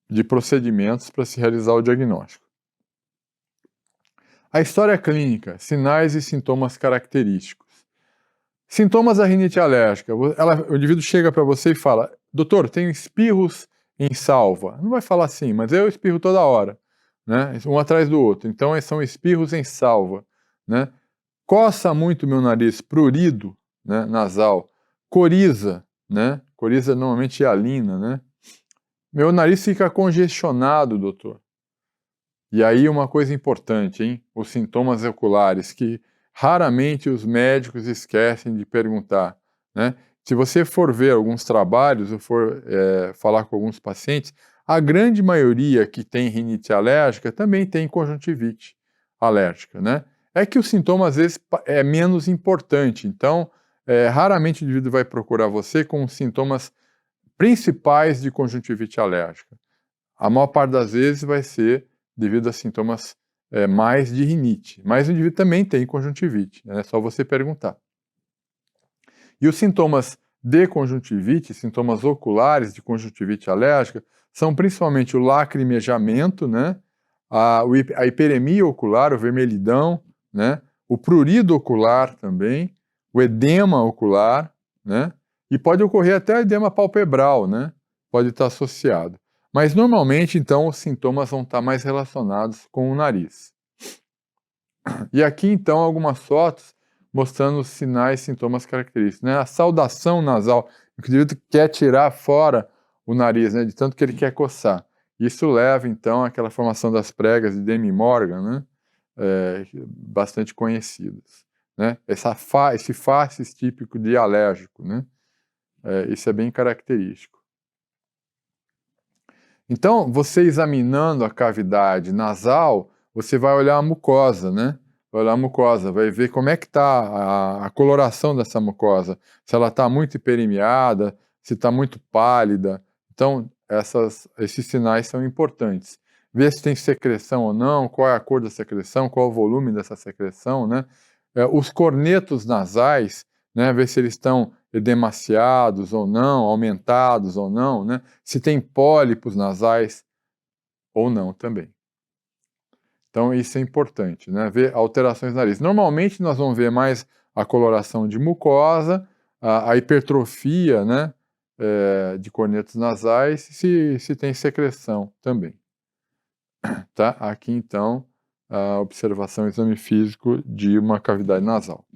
de procedimentos para se realizar o diagnóstico. A história clínica, sinais e sintomas característicos. Sintomas da rinite alérgica. O indivíduo chega para você e fala: doutor, tenho espirros em salva. Não vai falar assim, mas eu espirro toda hora, né? Um atrás do outro. Então, são espirros em salva, né? Coça muito meu nariz, prurido, né, nasal. Coriza, né? Coriza normalmente hialina, né? Meu nariz fica congestionado, doutor. E aí uma coisa importante, hein? Os sintomas oculares, que raramente os médicos esquecem de perguntar, né? Se você for ver alguns trabalhos ou for falar com alguns pacientes, a grande maioria que tem rinite alérgica também tem conjuntivite alérgica, né? É que o sintoma às vezes é menos importante, então raramente o indivíduo vai procurar você com os sintomas principais de conjuntivite alérgica. A maior parte das vezes vai ser devido a sintomas mais de rinite, mas o indivíduo também tem conjuntivite, né? É só você perguntar. E os sintomas de conjuntivite, sintomas oculares de conjuntivite alérgica, são principalmente o lacrimejamento, né? A hiperemia ocular, o vermelhidão, né? O prurido ocular também, o edema ocular, né? E pode ocorrer até edema palpebral, né? Pode estar associado. Mas normalmente, então, os sintomas vão estar mais relacionados com o nariz. E aqui, então, algumas fotos mostrando os sinais e sintomas característicos, né? A saudação nasal, o indivíduo quer tirar fora o nariz, né? De tanto que ele quer coçar. Isso leva, então, àquela formação das pregas de Demi Morgan, né? Bastante conhecidas, né? Esse facies típico de alérgico, né? Isso é bem característico. Então, você examinando a cavidade nasal, você vai olhar a mucosa, né? Vai olhar a mucosa, vai ver como é que está a coloração dessa mucosa, se ela está muito hiperemiada, se está muito pálida. Então, esses sinais são importantes. Ver se tem secreção ou não, qual é a cor da secreção, qual é o volume dessa secreção, né? Os cornetos nasais, né? Ver se eles estão edemaciados ou não, aumentados ou não, né? Se tem pólipos nasais ou não também. Então isso é importante, né? Ver alterações no nariz. Normalmente nós vamos ver mais a coloração de mucosa, a hipertrofia, né? De cornetos nasais, se tem secreção também. Tá? Aqui então a observação exame físico de uma cavidade nasal.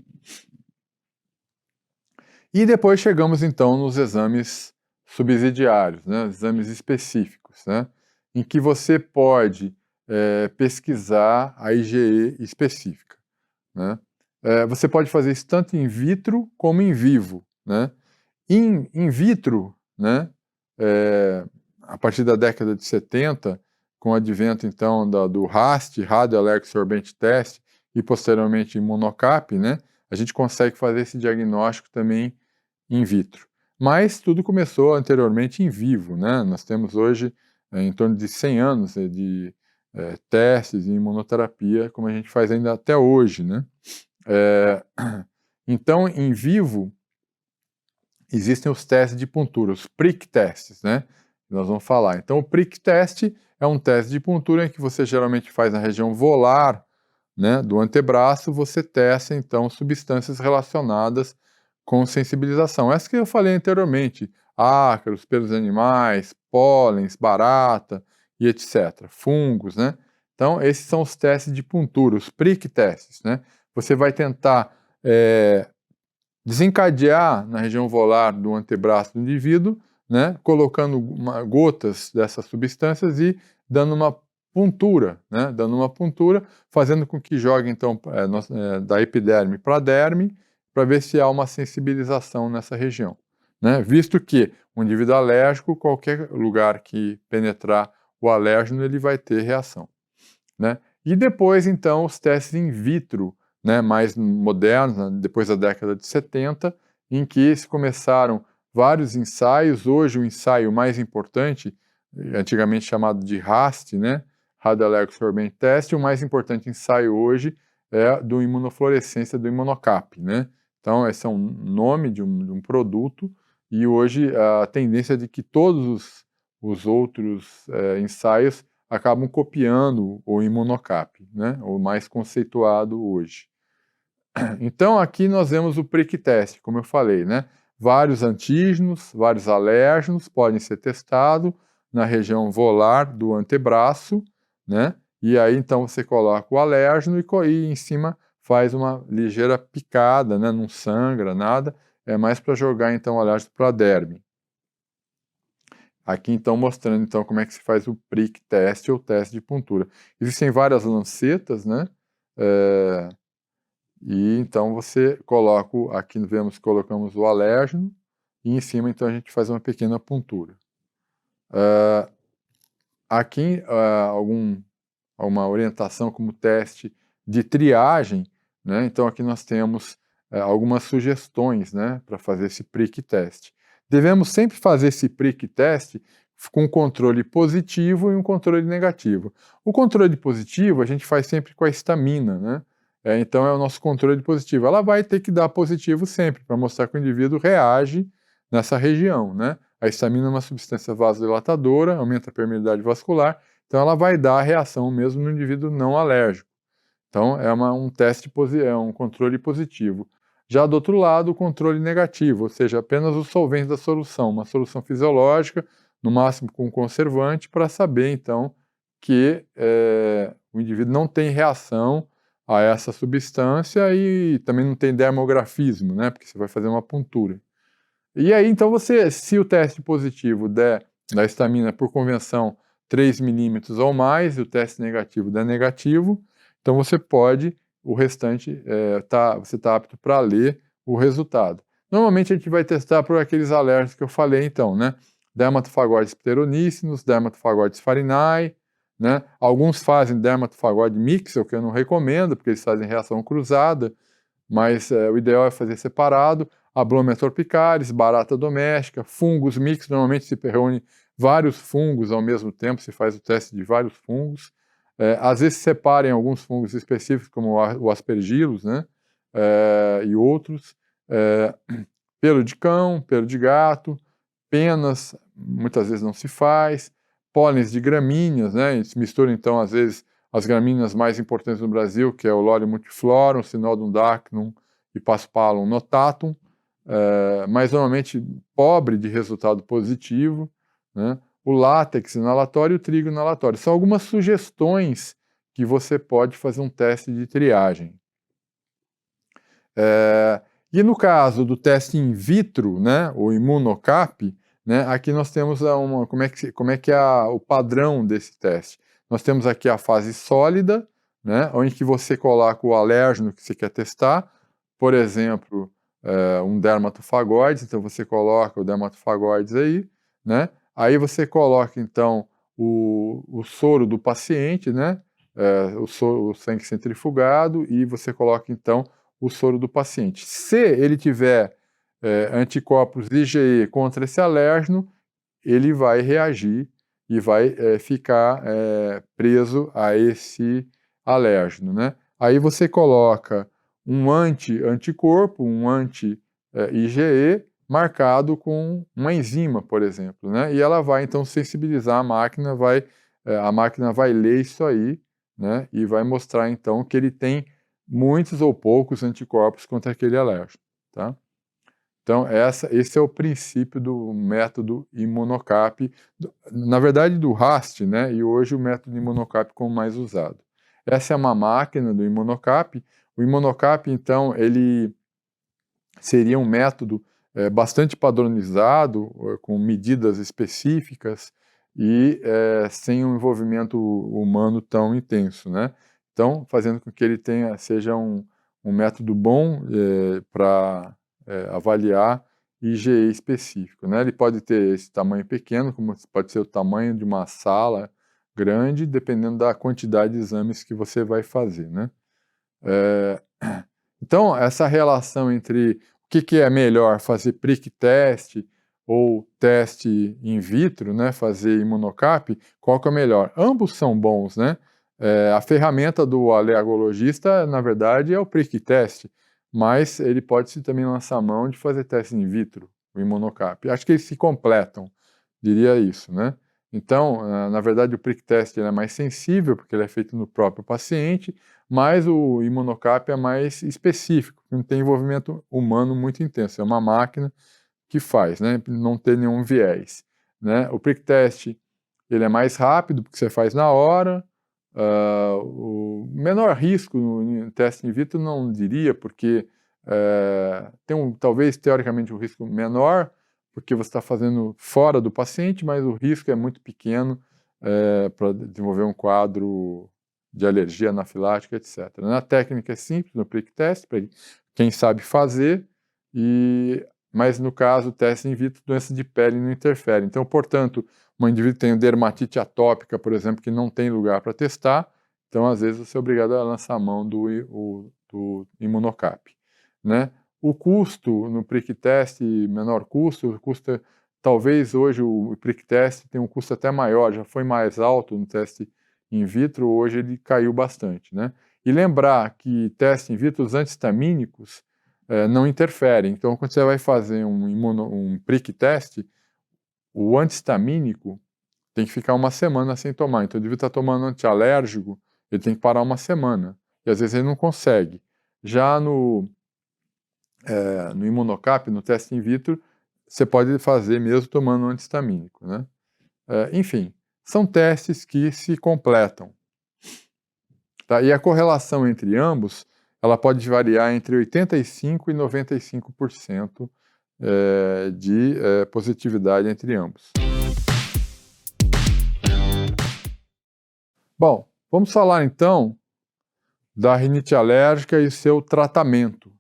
E depois chegamos então nos exames subsidiários, né, exames específicos, né, em que você pode pesquisar a IgE específica, né. Você pode fazer isso tanto in vitro como in vivo, né. In vitro, né, a partir da década de 70, com o advento então do RAST, Radio Allergic Sorbent Test, e posteriormente Imunocap, né, a gente consegue fazer esse diagnóstico também in vitro. Mas tudo começou anteriormente em vivo, né? Nós temos hoje em torno de 100 anos de testes em imunoterapia, como a gente faz ainda até hoje, né? Então, em vivo, existem os testes de puntura, os prick tests, né? Nós vamos falar. Então, o prick test é um teste de puntura em que você geralmente faz na região volar, né, do antebraço, você testa, então, substâncias relacionadas com sensibilização. Essa que eu falei anteriormente, ácaros, pelos animais, pólens, barata e etc. Fungos, né? Então, esses são os testes de puntura, os prick tests, né? Você vai tentar desencadear na região volar do antebraço do indivíduo, né? Colocando gotas dessas substâncias e dando uma puntura, né? Dando uma puntura, fazendo com que jogue, então, da epiderme para a derme, para ver se há uma sensibilização nessa região, né? Visto que o indivíduo alérgico, qualquer lugar que penetrar o alérgeno, ele vai ter reação, né? E depois, então, os testes in vitro, né, mais modernos, depois da década de 70, em que se começaram vários ensaios. Hoje o ensaio mais importante, antigamente chamado de RAST, né, Radioalérgico Sorbente Test, o mais importante ensaio hoje é do imunofluorescência do Imunocap, né? Então esse é um nome de um produto, e hoje a tendência é de que todos os outros ensaios acabam copiando o Imunocap, né, o mais conceituado hoje. Então aqui nós vemos o prick test, como eu falei, né? Vários antígenos, vários alérgenos podem ser testados na região volar do antebraço, né? E aí então você coloca o alérgeno e em cima faz uma ligeira picada, né? Não sangra, nada. É mais para jogar então o alérgeno para a derme. Aqui então mostrando então como é que se faz o prick test ou teste de puntura. Existem várias lancetas, né? E então você coloca, aqui vemos, colocamos o alérgeno, e em cima então a gente faz uma pequena puntura. Aqui alguma orientação como teste de triagem, né? Então aqui nós temos algumas sugestões, né, para fazer esse prick test. Devemos sempre fazer esse prick test com um controle positivo e um controle negativo. O controle positivo a gente faz sempre com a histamina, né? Então é o nosso controle positivo. Ela vai ter que dar positivo sempre, para mostrar que o indivíduo reage nessa região, né? A histamina é uma substância vasodilatadora, aumenta a permeabilidade vascular, então ela vai dar a reação mesmo no indivíduo não alérgico. Então é um teste, é um controle positivo. Já do outro lado, o controle negativo, ou seja, apenas os solventes da solução, uma solução fisiológica, no máximo com conservante, para saber então que o indivíduo não tem reação a essa substância e também não tem dermografismo, né? Porque você vai fazer uma puntura. E aí, então, se o teste positivo der da histamina por convenção 3 milímetros ou mais, e o teste negativo der negativo, então você pode, o restante, você está apto para ler o resultado. Normalmente a gente vai testar por aqueles alérgenos que eu falei, então, né? Dermatofagoides pteroníceos, dermatofagoides farinae, né? Alguns fazem dermatofagoide mixel, que eu não recomendo, porque eles fazem reação cruzada, mas o ideal é fazer separado. Ablomia torpicaris, barata doméstica, fungos mix, normalmente se reúne vários fungos ao mesmo tempo, se faz o teste de vários fungos. Às vezes se separem alguns fungos específicos, como o aspergillus, né, e outros. Pelo de cão, pelo de gato, penas, muitas vezes não se faz. Pólens de gramíneas, né, se mistura então às vezes as gramíneas mais importantes no Brasil, que é o Lorium multiflorum, Synodon dacnum e Paspalum notatum, mas normalmente pobre de resultado positivo, né? O látex inalatório e o trigo inalatório. São algumas sugestões que você pode fazer um teste de triagem. E no caso do teste in vitro, né, o Imunocap, né, aqui nós temos como é que é o padrão desse teste. Nós temos aqui a fase sólida, né, onde que você coloca o alérgeno que você quer testar, por exemplo, um dermatofagoides, então você coloca o dermatofagoides aí, né, aí você coloca então o soro do paciente, né, o sangue centrifugado, e você coloca então o soro do paciente. Se ele tiver anticorpos IgE contra esse alérgeno, ele vai reagir e vai ficar preso a esse alérgeno, né? Aí você coloca um anticorpo, um anti-IgE, marcado com uma enzima, por exemplo, né? E ela vai então sensibilizar a máquina vai ler isso aí, né? E vai mostrar então que ele tem muitos ou poucos anticorpos contra aquele alérgeno, tá? Então, esse é o princípio do método Imunocap, na verdade do RAST, né? E hoje o método Imunocap como mais usado. Essa é uma máquina do Imunocap. O Imunocap, então, ele seria um método bastante padronizado, com medidas específicas e sem um envolvimento humano tão intenso, né? Então, fazendo com que ele seja um método bom para avaliar IgE específico, né? Ele pode ter esse tamanho pequeno, como pode ser o tamanho de uma sala grande, dependendo da quantidade de exames que você vai fazer, né? Então, essa relação entre o que é melhor, fazer prick teste ou teste in vitro, né, fazer imunocap, qual que é melhor? Ambos são bons, né? A ferramenta do alergologista, na verdade, é o prick teste, mas ele pode também lançar a mão de fazer teste in vitro, o imunocap. Acho que eles se completam, diria isso, né? Então, na verdade, o prick test é mais sensível, porque ele é feito no próprio paciente, mas o imunocap é mais específico, não tem envolvimento humano muito intenso, é uma máquina que faz, né? Não tem nenhum viés, né? O prick test, ele é mais rápido, porque você faz na hora, o menor risco no teste in vitro não diria, porque tem talvez teoricamente um risco menor, porque você está fazendo fora do paciente, mas o risco é muito pequeno para desenvolver um quadro de alergia anafilática, etc. Na técnica é simples, no prick test, para quem sabe fazer, mas no caso, o teste in vitro, doença de pele não interfere. Então, portanto, um indivíduo tem dermatite atópica, por exemplo, que não tem lugar para testar, então, às vezes, você é obrigado a lançar a mão do imunocap, né? O custo no prick test, menor custo, talvez hoje o prick test tem um custo até maior, já foi mais alto no teste in vitro, hoje ele caiu bastante, né? E lembrar que teste in vitro, os antihistamínicos não interferem. Então, quando você vai fazer um prick test, o antihistamínico tem que ficar uma semana sem tomar. Então, o indivíduo está tomando antialérgico, ele tem que parar uma semana. E às vezes ele não consegue. Já no imunocap, no teste in vitro, você pode fazer mesmo tomando um antihistamínico, né? Enfim, são testes que se completam. Tá? E a correlação entre ambos, ela pode variar entre 85% e 95% de positividade entre ambos. Bom, vamos falar então da rinite alérgica e seu tratamento,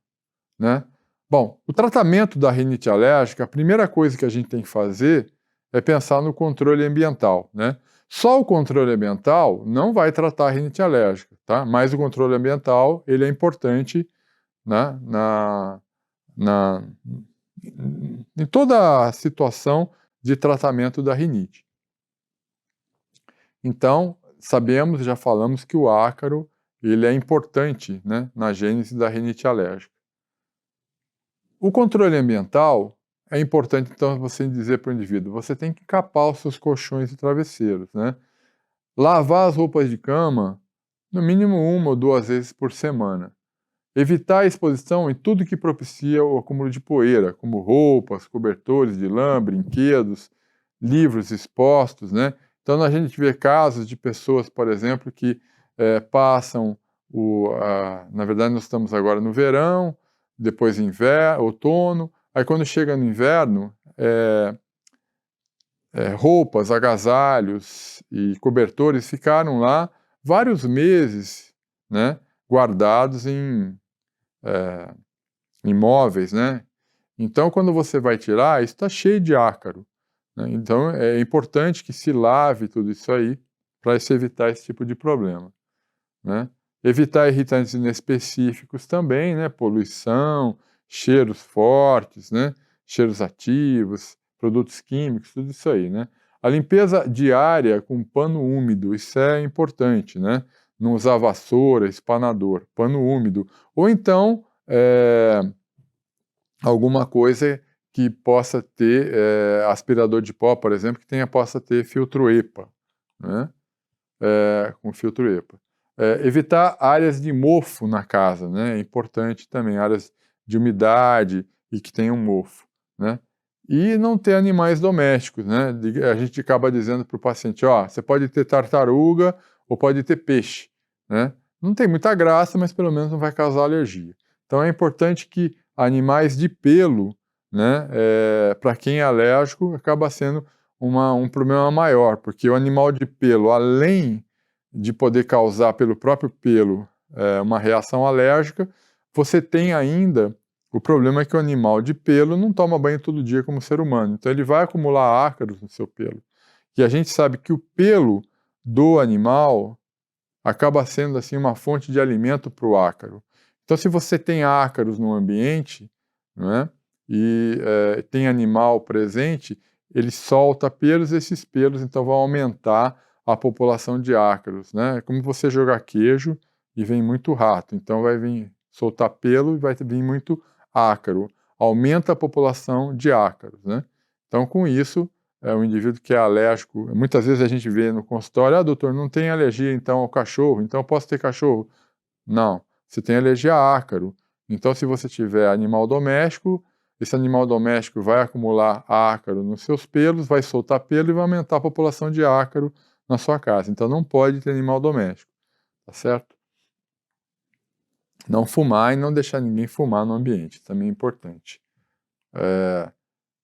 né? Bom, o tratamento da rinite alérgica, a primeira coisa que a gente tem que fazer é pensar no controle ambiental, né? Só o controle ambiental não vai tratar a rinite alérgica, tá? Mas o controle ambiental, ele é importante, né, em toda a situação de tratamento da rinite. Então, sabemos, já falamos que o ácaro, ele é importante, né, na gênese da rinite alérgica. O controle ambiental é importante, então, você dizer para o indivíduo, você tem que capar os seus colchões e travesseiros, né? Lavar as roupas de cama, no mínimo 1 ou 2 vezes por semana. Evitar a exposição em tudo que propicia o acúmulo de poeira, como roupas, cobertores de lã, brinquedos, livros expostos, né? Então, a gente vê casos de pessoas, por exemplo, que passam na verdade, nós estamos agora no verão, depois inverno, outono, aí quando chega no inverno, roupas, agasalhos e cobertores ficaram lá vários meses, né, guardados em imóveis, né? Então, quando você vai tirar, isso está cheio de ácaro, né? Então, é importante que se lave tudo isso aí para se evitar esse tipo de problema, né? Evitar irritantes inespecíficos também, né? Poluição, cheiros fortes, né? Cheiros ativos, produtos químicos, tudo isso aí, né? A limpeza diária com pano úmido, isso é importante, né? Não usar vassoura, espanador, pano úmido. Ou então, alguma coisa que possa ter aspirador de pó, por exemplo, que possa ter filtro EPA, né? Com filtro EPA. Evitar áreas de mofo na casa, né? É importante também, áreas de umidade e que tenham mofo, né? E não ter animais domésticos, né? A gente acaba dizendo para o paciente, ó, você pode ter tartaruga ou pode ter peixe, né? Não tem muita graça, mas pelo menos não vai causar alergia. Então é importante que animais de pelo, né, para quem é alérgico, acaba sendo um problema maior, porque o animal de pelo, além de poder causar pelo próprio pelo uma reação alérgica, você tem ainda o problema que o animal de pelo não toma banho todo dia como o ser humano, então ele vai acumular ácaros no seu pelo. E a gente sabe que o pelo do animal acaba sendo assim uma fonte de alimento para o ácaro. Então, se você tem ácaros no ambiente, não é? E tem animal presente, ele solta pelos, esses pelos então vão aumentar a população de ácaros, né? É como você jogar queijo e vem muito rato, então vai vir soltar pelo e vai vir muito ácaro, aumenta a população de ácaros, né? Então com isso, o indivíduo que é alérgico, muitas vezes a gente vê no consultório, doutor, não tem alergia então ao cachorro, então eu posso ter cachorro? Não, você tem alergia a ácaro. Então, se você tiver animal doméstico, esse animal doméstico vai acumular ácaro nos seus pelos, vai soltar pelo e vai aumentar a população de ácaro na sua casa. Então, não pode ter animal doméstico, tá certo? Não fumar e não deixar ninguém fumar no ambiente, também é importante.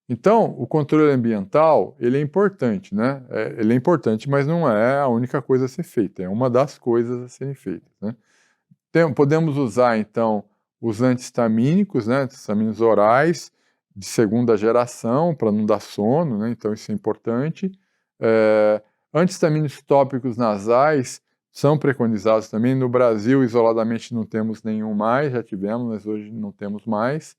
Então, o controle ambiental, ele é importante, né? Ele é importante, mas não é a única coisa a ser feita, é uma das coisas a serem feitas, né? Podemos usar, então, os anti-histamínicos, né, anti-histamínicos orais de segunda geração, para não dar sono, né, então isso é importante. Anti-histamínicos tópicos nasais são preconizados também. No Brasil, isoladamente, não temos nenhum mais, já tivemos, mas hoje não temos mais.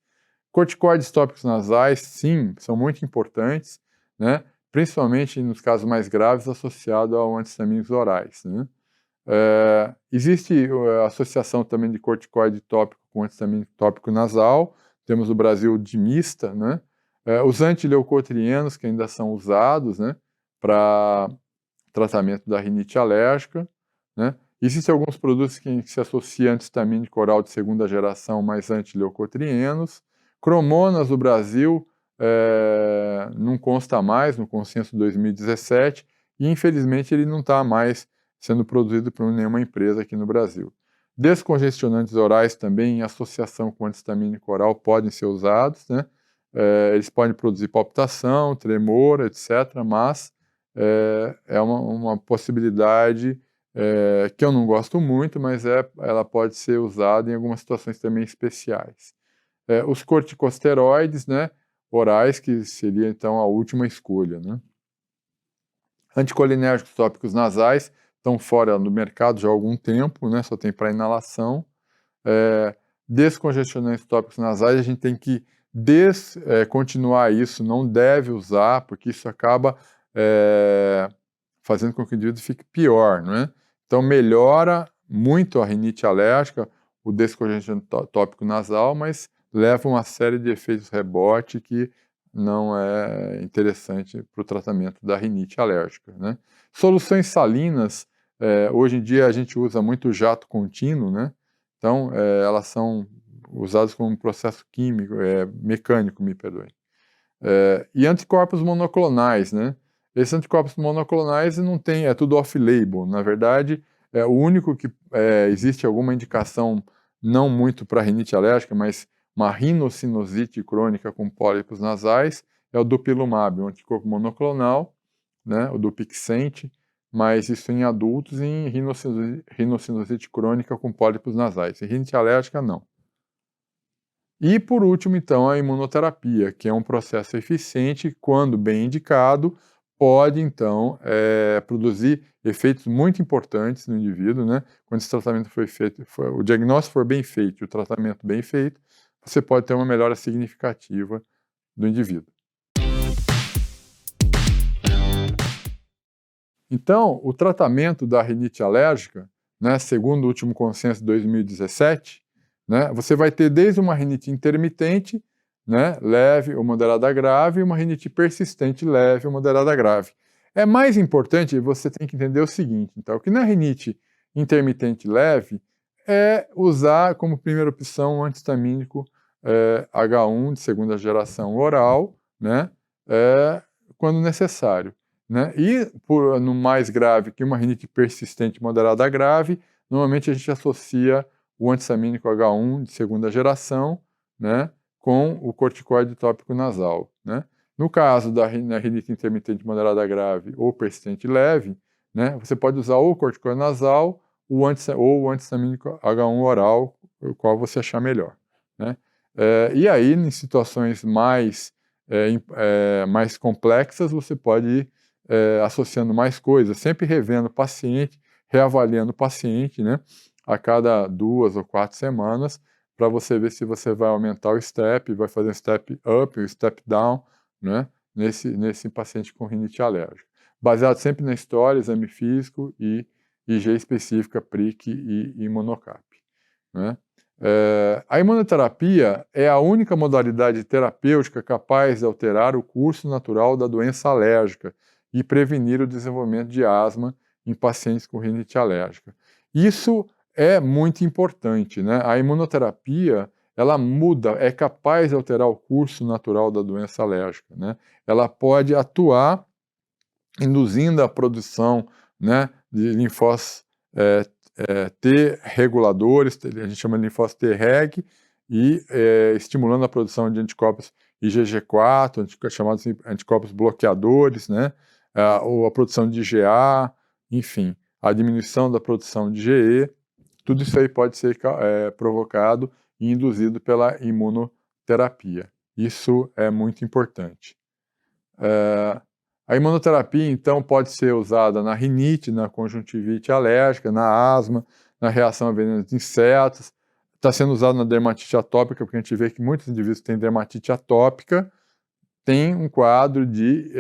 Corticoides tópicos nasais, sim, são muito importantes, né, principalmente nos casos mais graves associados ao anti-histamínicos orais, né. Existe a associação também de corticoide tópico com anti-histamínico tópico nasal, temos no Brasil o Dimista, né? Os antileucotrienos que ainda são usados, né, para tratamento da rinite alérgica, né? Existem alguns produtos que se associam a anti-histamínico oral de segunda geração, mais antileucotrienos. Cromonas no Brasil não consta mais no consenso 2017 e infelizmente ele não está mais sendo produzido por nenhuma empresa aqui no Brasil. Descongestionantes orais também, em associação com anti-histamínico oral, podem ser usados, né? Eles podem produzir palpitação, tremor, etc., mas é uma possibilidade que eu não gosto muito, mas ela pode ser usada em algumas situações também especiais. Os corticosteroides, né, orais, que seria então a última escolha, né? Anticolinérgicos tópicos nasais estão fora do mercado já há algum tempo, né, só tem para inalação. Descongestionantes tópicos nasais, a gente tem que descontinuar isso, não deve usar, porque isso acaba fazendo com que o indivíduo fique pior, não é? Então melhora muito a rinite alérgica, o descongestionante tópico nasal, mas leva uma série de efeitos rebote que não é interessante para o tratamento da rinite alérgica, né? Soluções salinas, hoje em dia a gente usa muito jato contínuo, né? Então, elas são usadas como processo químico, mecânico, me perdoe. E anticorpos monoclonais, né? Esses anticorpos monoclonais não tem, é tudo off-label. Na verdade, o único que existe alguma indicação, não muito para rinite alérgica, mas uma rinocinusite crônica com pólipos nasais, é o dupilumab, um anticorpo monoclonal, né? O Dupixent, mas isso em adultos e em rinocinusite crônica com pólipos nasais. Em rinite alérgica, não. E por último, então, a imunoterapia, que é um processo eficiente, quando bem indicado, pode então produzir efeitos muito importantes no indivíduo, né? Quando esse tratamento foi feito, o diagnóstico for bem feito e o tratamento bem feito, você pode ter uma melhora significativa do indivíduo. Então, o tratamento da rinite alérgica, né, segundo o último consenso de 2017, né, você vai ter desde uma rinite intermitente, né, leve ou moderada grave, e uma rinite persistente leve ou moderada grave. É mais importante, você tem que entender o seguinte, então, que na rinite intermitente leve, é usar como primeira opção um antihistamínico H1 de segunda geração oral, né, quando necessário, né? E no mais grave, que uma rinite persistente moderada grave, normalmente a gente associa o antissamínico H1 de segunda geração, né, com o corticoide tópico nasal, né? No caso da rinite intermitente moderada grave ou persistente leve, né, você pode usar ou o corticoide nasal ou o antissamínico H1 oral, o qual você achar melhor, né? E aí, em situações mais complexas, você pode ir associando mais coisas, sempre revendo o paciente, reavaliando o paciente, né, a cada 2 ou 4 semanas, para você ver se você vai aumentar o step, vai fazer um step up, um step down, né, nesse paciente com rinite alérgica. Baseado sempre na história, exame físico e IG específica, PRIC e imunocap, né. A imunoterapia é a única modalidade terapêutica capaz de alterar o curso natural da doença alérgica e prevenir o desenvolvimento de asma em pacientes com rinite alérgica. Isso é muito importante, né? A imunoterapia, ela muda, é capaz de alterar o curso natural da doença alérgica, né? Ela pode atuar induzindo a produção, né, de linfócitos T reguladores, a gente chama de linfócitos Treg, e estimulando a produção de anticorpos IgG4, chamados anticorpos bloqueadores, né, ou a produção de IgA, enfim, a diminuição da produção de IgE, tudo isso aí pode ser provocado e induzido pela imunoterapia. Isso é muito importante. A imunoterapia, então, pode ser usada na rinite, na conjuntivite alérgica, na asma, na reação a venenos de insetos. Está sendo usado na dermatite atópica, porque a gente vê que muitos indivíduos que têm dermatite atópica têm um quadro de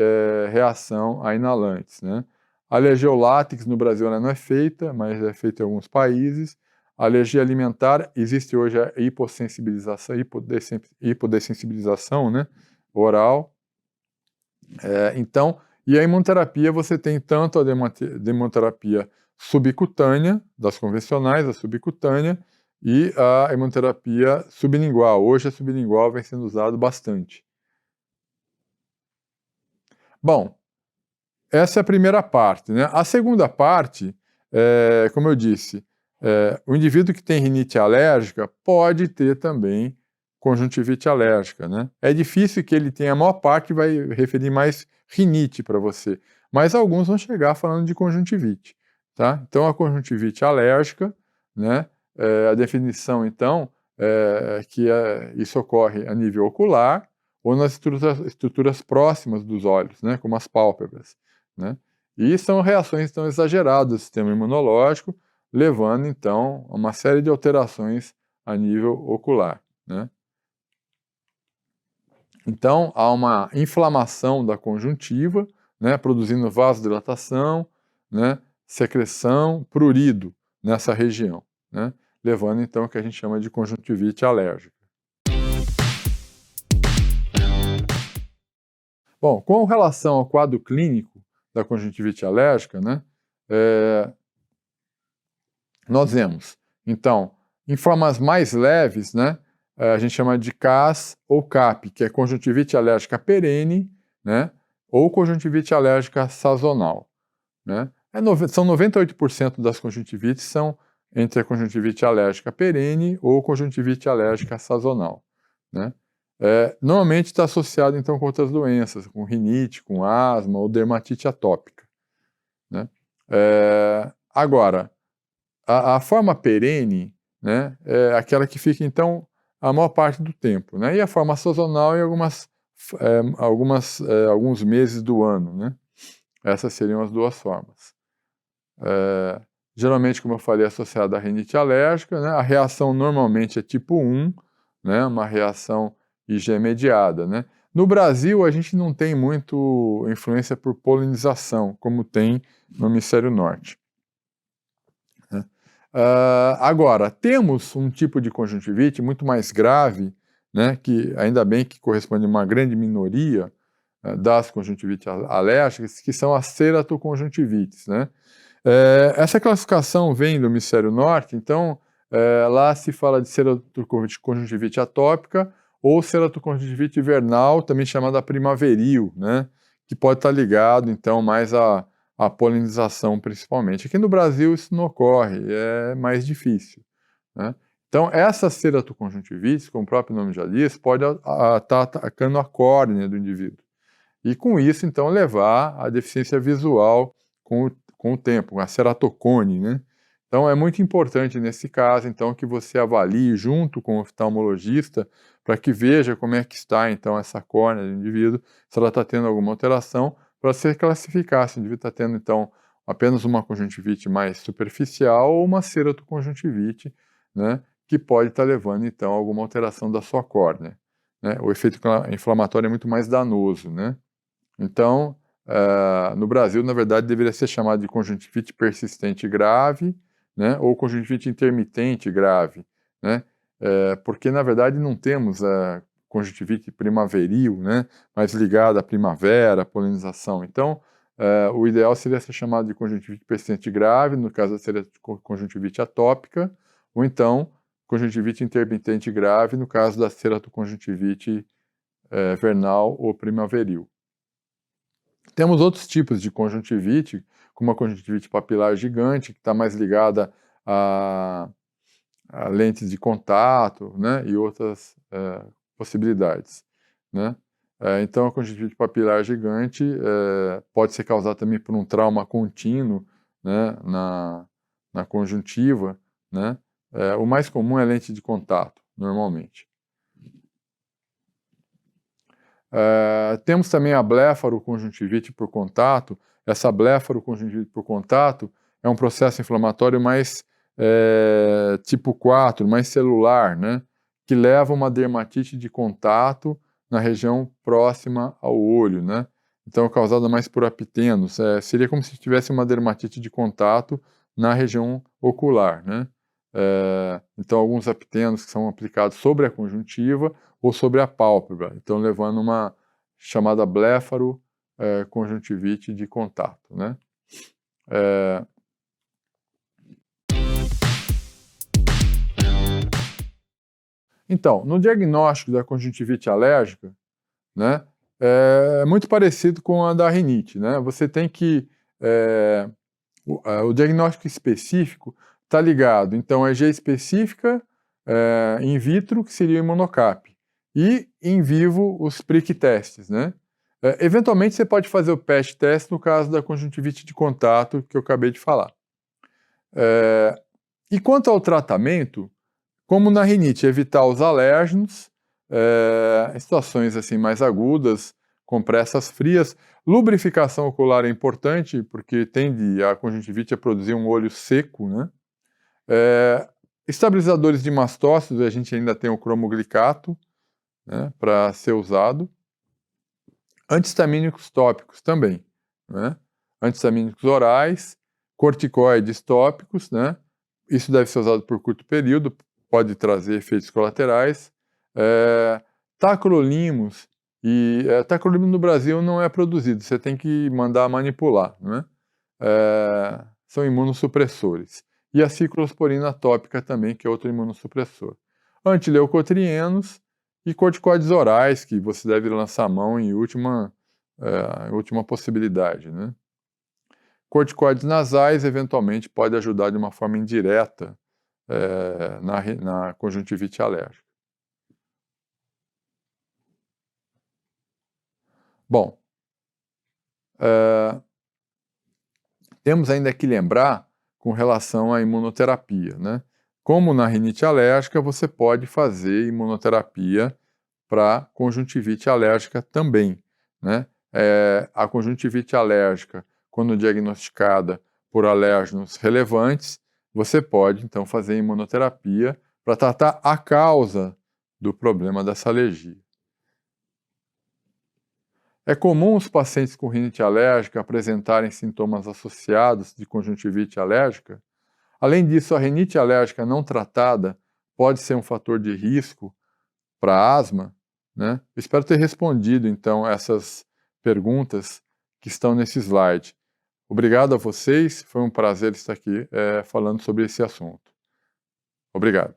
reação a inalantes, né? A alergia ao látex no Brasil ela não é feita, mas é feita em alguns países. A alergia alimentar, existe hoje a hipodessensibilização, né, oral. Então, e a imunoterapia, você tem tanto a imunoterapia subcutânea, das convencionais, a subcutânea, e a imunoterapia sublingual. Hoje a sublingual vem sendo usado bastante. Bom, essa é a primeira parte, né? A segunda parte, como eu disse, o indivíduo que tem rinite alérgica pode ter também conjuntivite alérgica, né? É difícil que ele tenha, a maior parte vai referir mais rinite para você, mas alguns vão chegar falando de conjuntivite, tá? Então, a conjuntivite alérgica, né, a definição, então, é que isso ocorre a nível ocular ou nas estruturas próximas dos olhos, né, como as pálpebras, né? E são reações, então, exageradas do sistema imunológico, levando, então, a uma série de alterações a nível ocular, né? Então, há uma inflamação da conjuntiva, né, produzindo vasodilatação, né, secreção, prurido nessa região, né, levando então o que a gente chama de conjuntivite alérgica. Bom, com relação ao quadro clínico da conjuntivite alérgica, né, nós vemos, então, em formas mais leves, né, a gente chama de CAS ou CAP, que é conjuntivite alérgica perene, né, ou conjuntivite alérgica sazonal, né. São 98% das conjuntivites são entre a conjuntivite alérgica perene ou conjuntivite alérgica sazonal, né. Normalmente está associado, então, com outras doenças, com rinite, com asma ou dermatite atópica, né. Agora, a forma perene, né, é aquela que fica, então, a maior parte do tempo, né, e a forma sazonal em alguns meses do ano, né. Essas seriam as duas formas. Geralmente, como eu falei, associada à rinite alérgica, né, a reação normalmente é tipo 1, né, uma reação IG mediada, né. No Brasil, a gente não tem muito influência por polinização, como tem no hemisfério norte. Agora, temos um tipo de conjuntivite muito mais grave, né, que ainda bem que corresponde a uma grande minoria das conjuntivites alérgicas, que são as ceratoconjuntivites, né. Essa classificação vem do hemisfério norte, então lá se fala de ceratoconjuntivite atópica ou ceratoconjuntivite vernal, também chamada primaveril, né, que pode estar ligado, então, mais a polinização principalmente. Aqui no Brasil isso não ocorre, é mais difícil, né? Então, essa ceratoconjuntivite, como o próprio nome já diz, pode estar atacando a córnea do indivíduo. E com isso, então, levar à deficiência visual com o tempo, a ceratocone, né? Então, é muito importante nesse caso, então, que você avalie junto com o oftalmologista para que veja como é que está, então, essa córnea do indivíduo, se ela está tendo alguma alteração, para se classificar se o indivíduo está tendo, então, apenas uma conjuntivite mais superficial ou uma ceratoconjuntivite, né, que pode estar levando, então, a alguma alteração da sua córnea, né? O efeito inflamatório é muito mais danoso, né? Então, no Brasil, na verdade, deveria ser chamado de conjuntivite persistente grave, né? Ou conjuntivite intermitente grave, né? Porque, na verdade, não temos a conjuntivite primaveril, né? Mais ligada à primavera, à polinização. Então, o ideal seria ser chamado de conjuntivite persistente grave, no caso seria conjuntivite atópica, ou então conjuntivite intermitente grave, no caso da ceratoconjuntivite vernal ou primaveril. Temos outros tipos de conjuntivite, como a conjuntivite papilar gigante, que está mais ligada a lentes de contato, né, e outras possibilidades, né. Então, a conjuntivite papilar gigante pode ser causada também por um trauma contínuo, né, na conjuntiva, né. O mais comum é lente de contato, normalmente. Temos também a blefaroconjuntivite por contato. Essa blefaroconjuntivite por contato é um processo inflamatório mais tipo 4, mais celular, né? Que leva a uma dermatite de contato na região próxima ao olho, né? Então, causada mais por apitenos. Seria como se tivesse uma dermatite de contato na região ocular, né? Então, alguns apitenos que são aplicados sobre a conjuntiva ou sobre a pálpebra, então levando uma chamada blefaroconjuntivite de contato, né? Então, no diagnóstico da conjuntivite alérgica, né, é muito parecido com a da rinite, né? Você tem que o diagnóstico específico está ligado, então, a EG específica in vitro, que seria o imunocap, e em vivo os prick testes, né? Eventualmente você pode fazer o patch test no caso da conjuntivite de contato que eu acabei de falar. E quanto ao tratamento, como na rinite, evitar os alérgenos, em situações assim mais agudas, compressas frias, lubrificação ocular é importante porque tende a conjuntivite a produzir um olho seco, né? Estabilizadores de mastócitos, a gente ainda tem o cromoglicato, né, para ser usado. Antihistamínicos tópicos também, né? Antihistamínicos orais, corticoides tópicos, né? Isso deve ser usado por curto período, pode trazer efeitos colaterais. Tacrolimus, tacrolimus no Brasil não é produzido, você tem que mandar manipular, né? São imunossupressores. E a ciclosporina tópica também, que é outro imunossupressor. Antileucotrienos e corticoides orais, que você deve lançar a mão em última possibilidade, né? Corticoides nasais, eventualmente, pode ajudar de uma forma indireta na conjuntivite alérgica. Bom, temos ainda que lembrar com relação à imunoterapia, né? Como na rinite alérgica, você pode fazer imunoterapia para conjuntivite alérgica também, né? A conjuntivite alérgica, quando diagnosticada por alérgenos relevantes, você pode, então, fazer imunoterapia para tratar a causa do problema dessa alergia. É comum os pacientes com rinite alérgica apresentarem sintomas associados de conjuntivite alérgica. Além disso, a rinite alérgica não tratada pode ser um fator de risco para asma, né? Espero ter respondido, então, essas perguntas que estão nesse slide. Obrigado a vocês, foi um prazer estar aqui falando sobre esse assunto. Obrigado.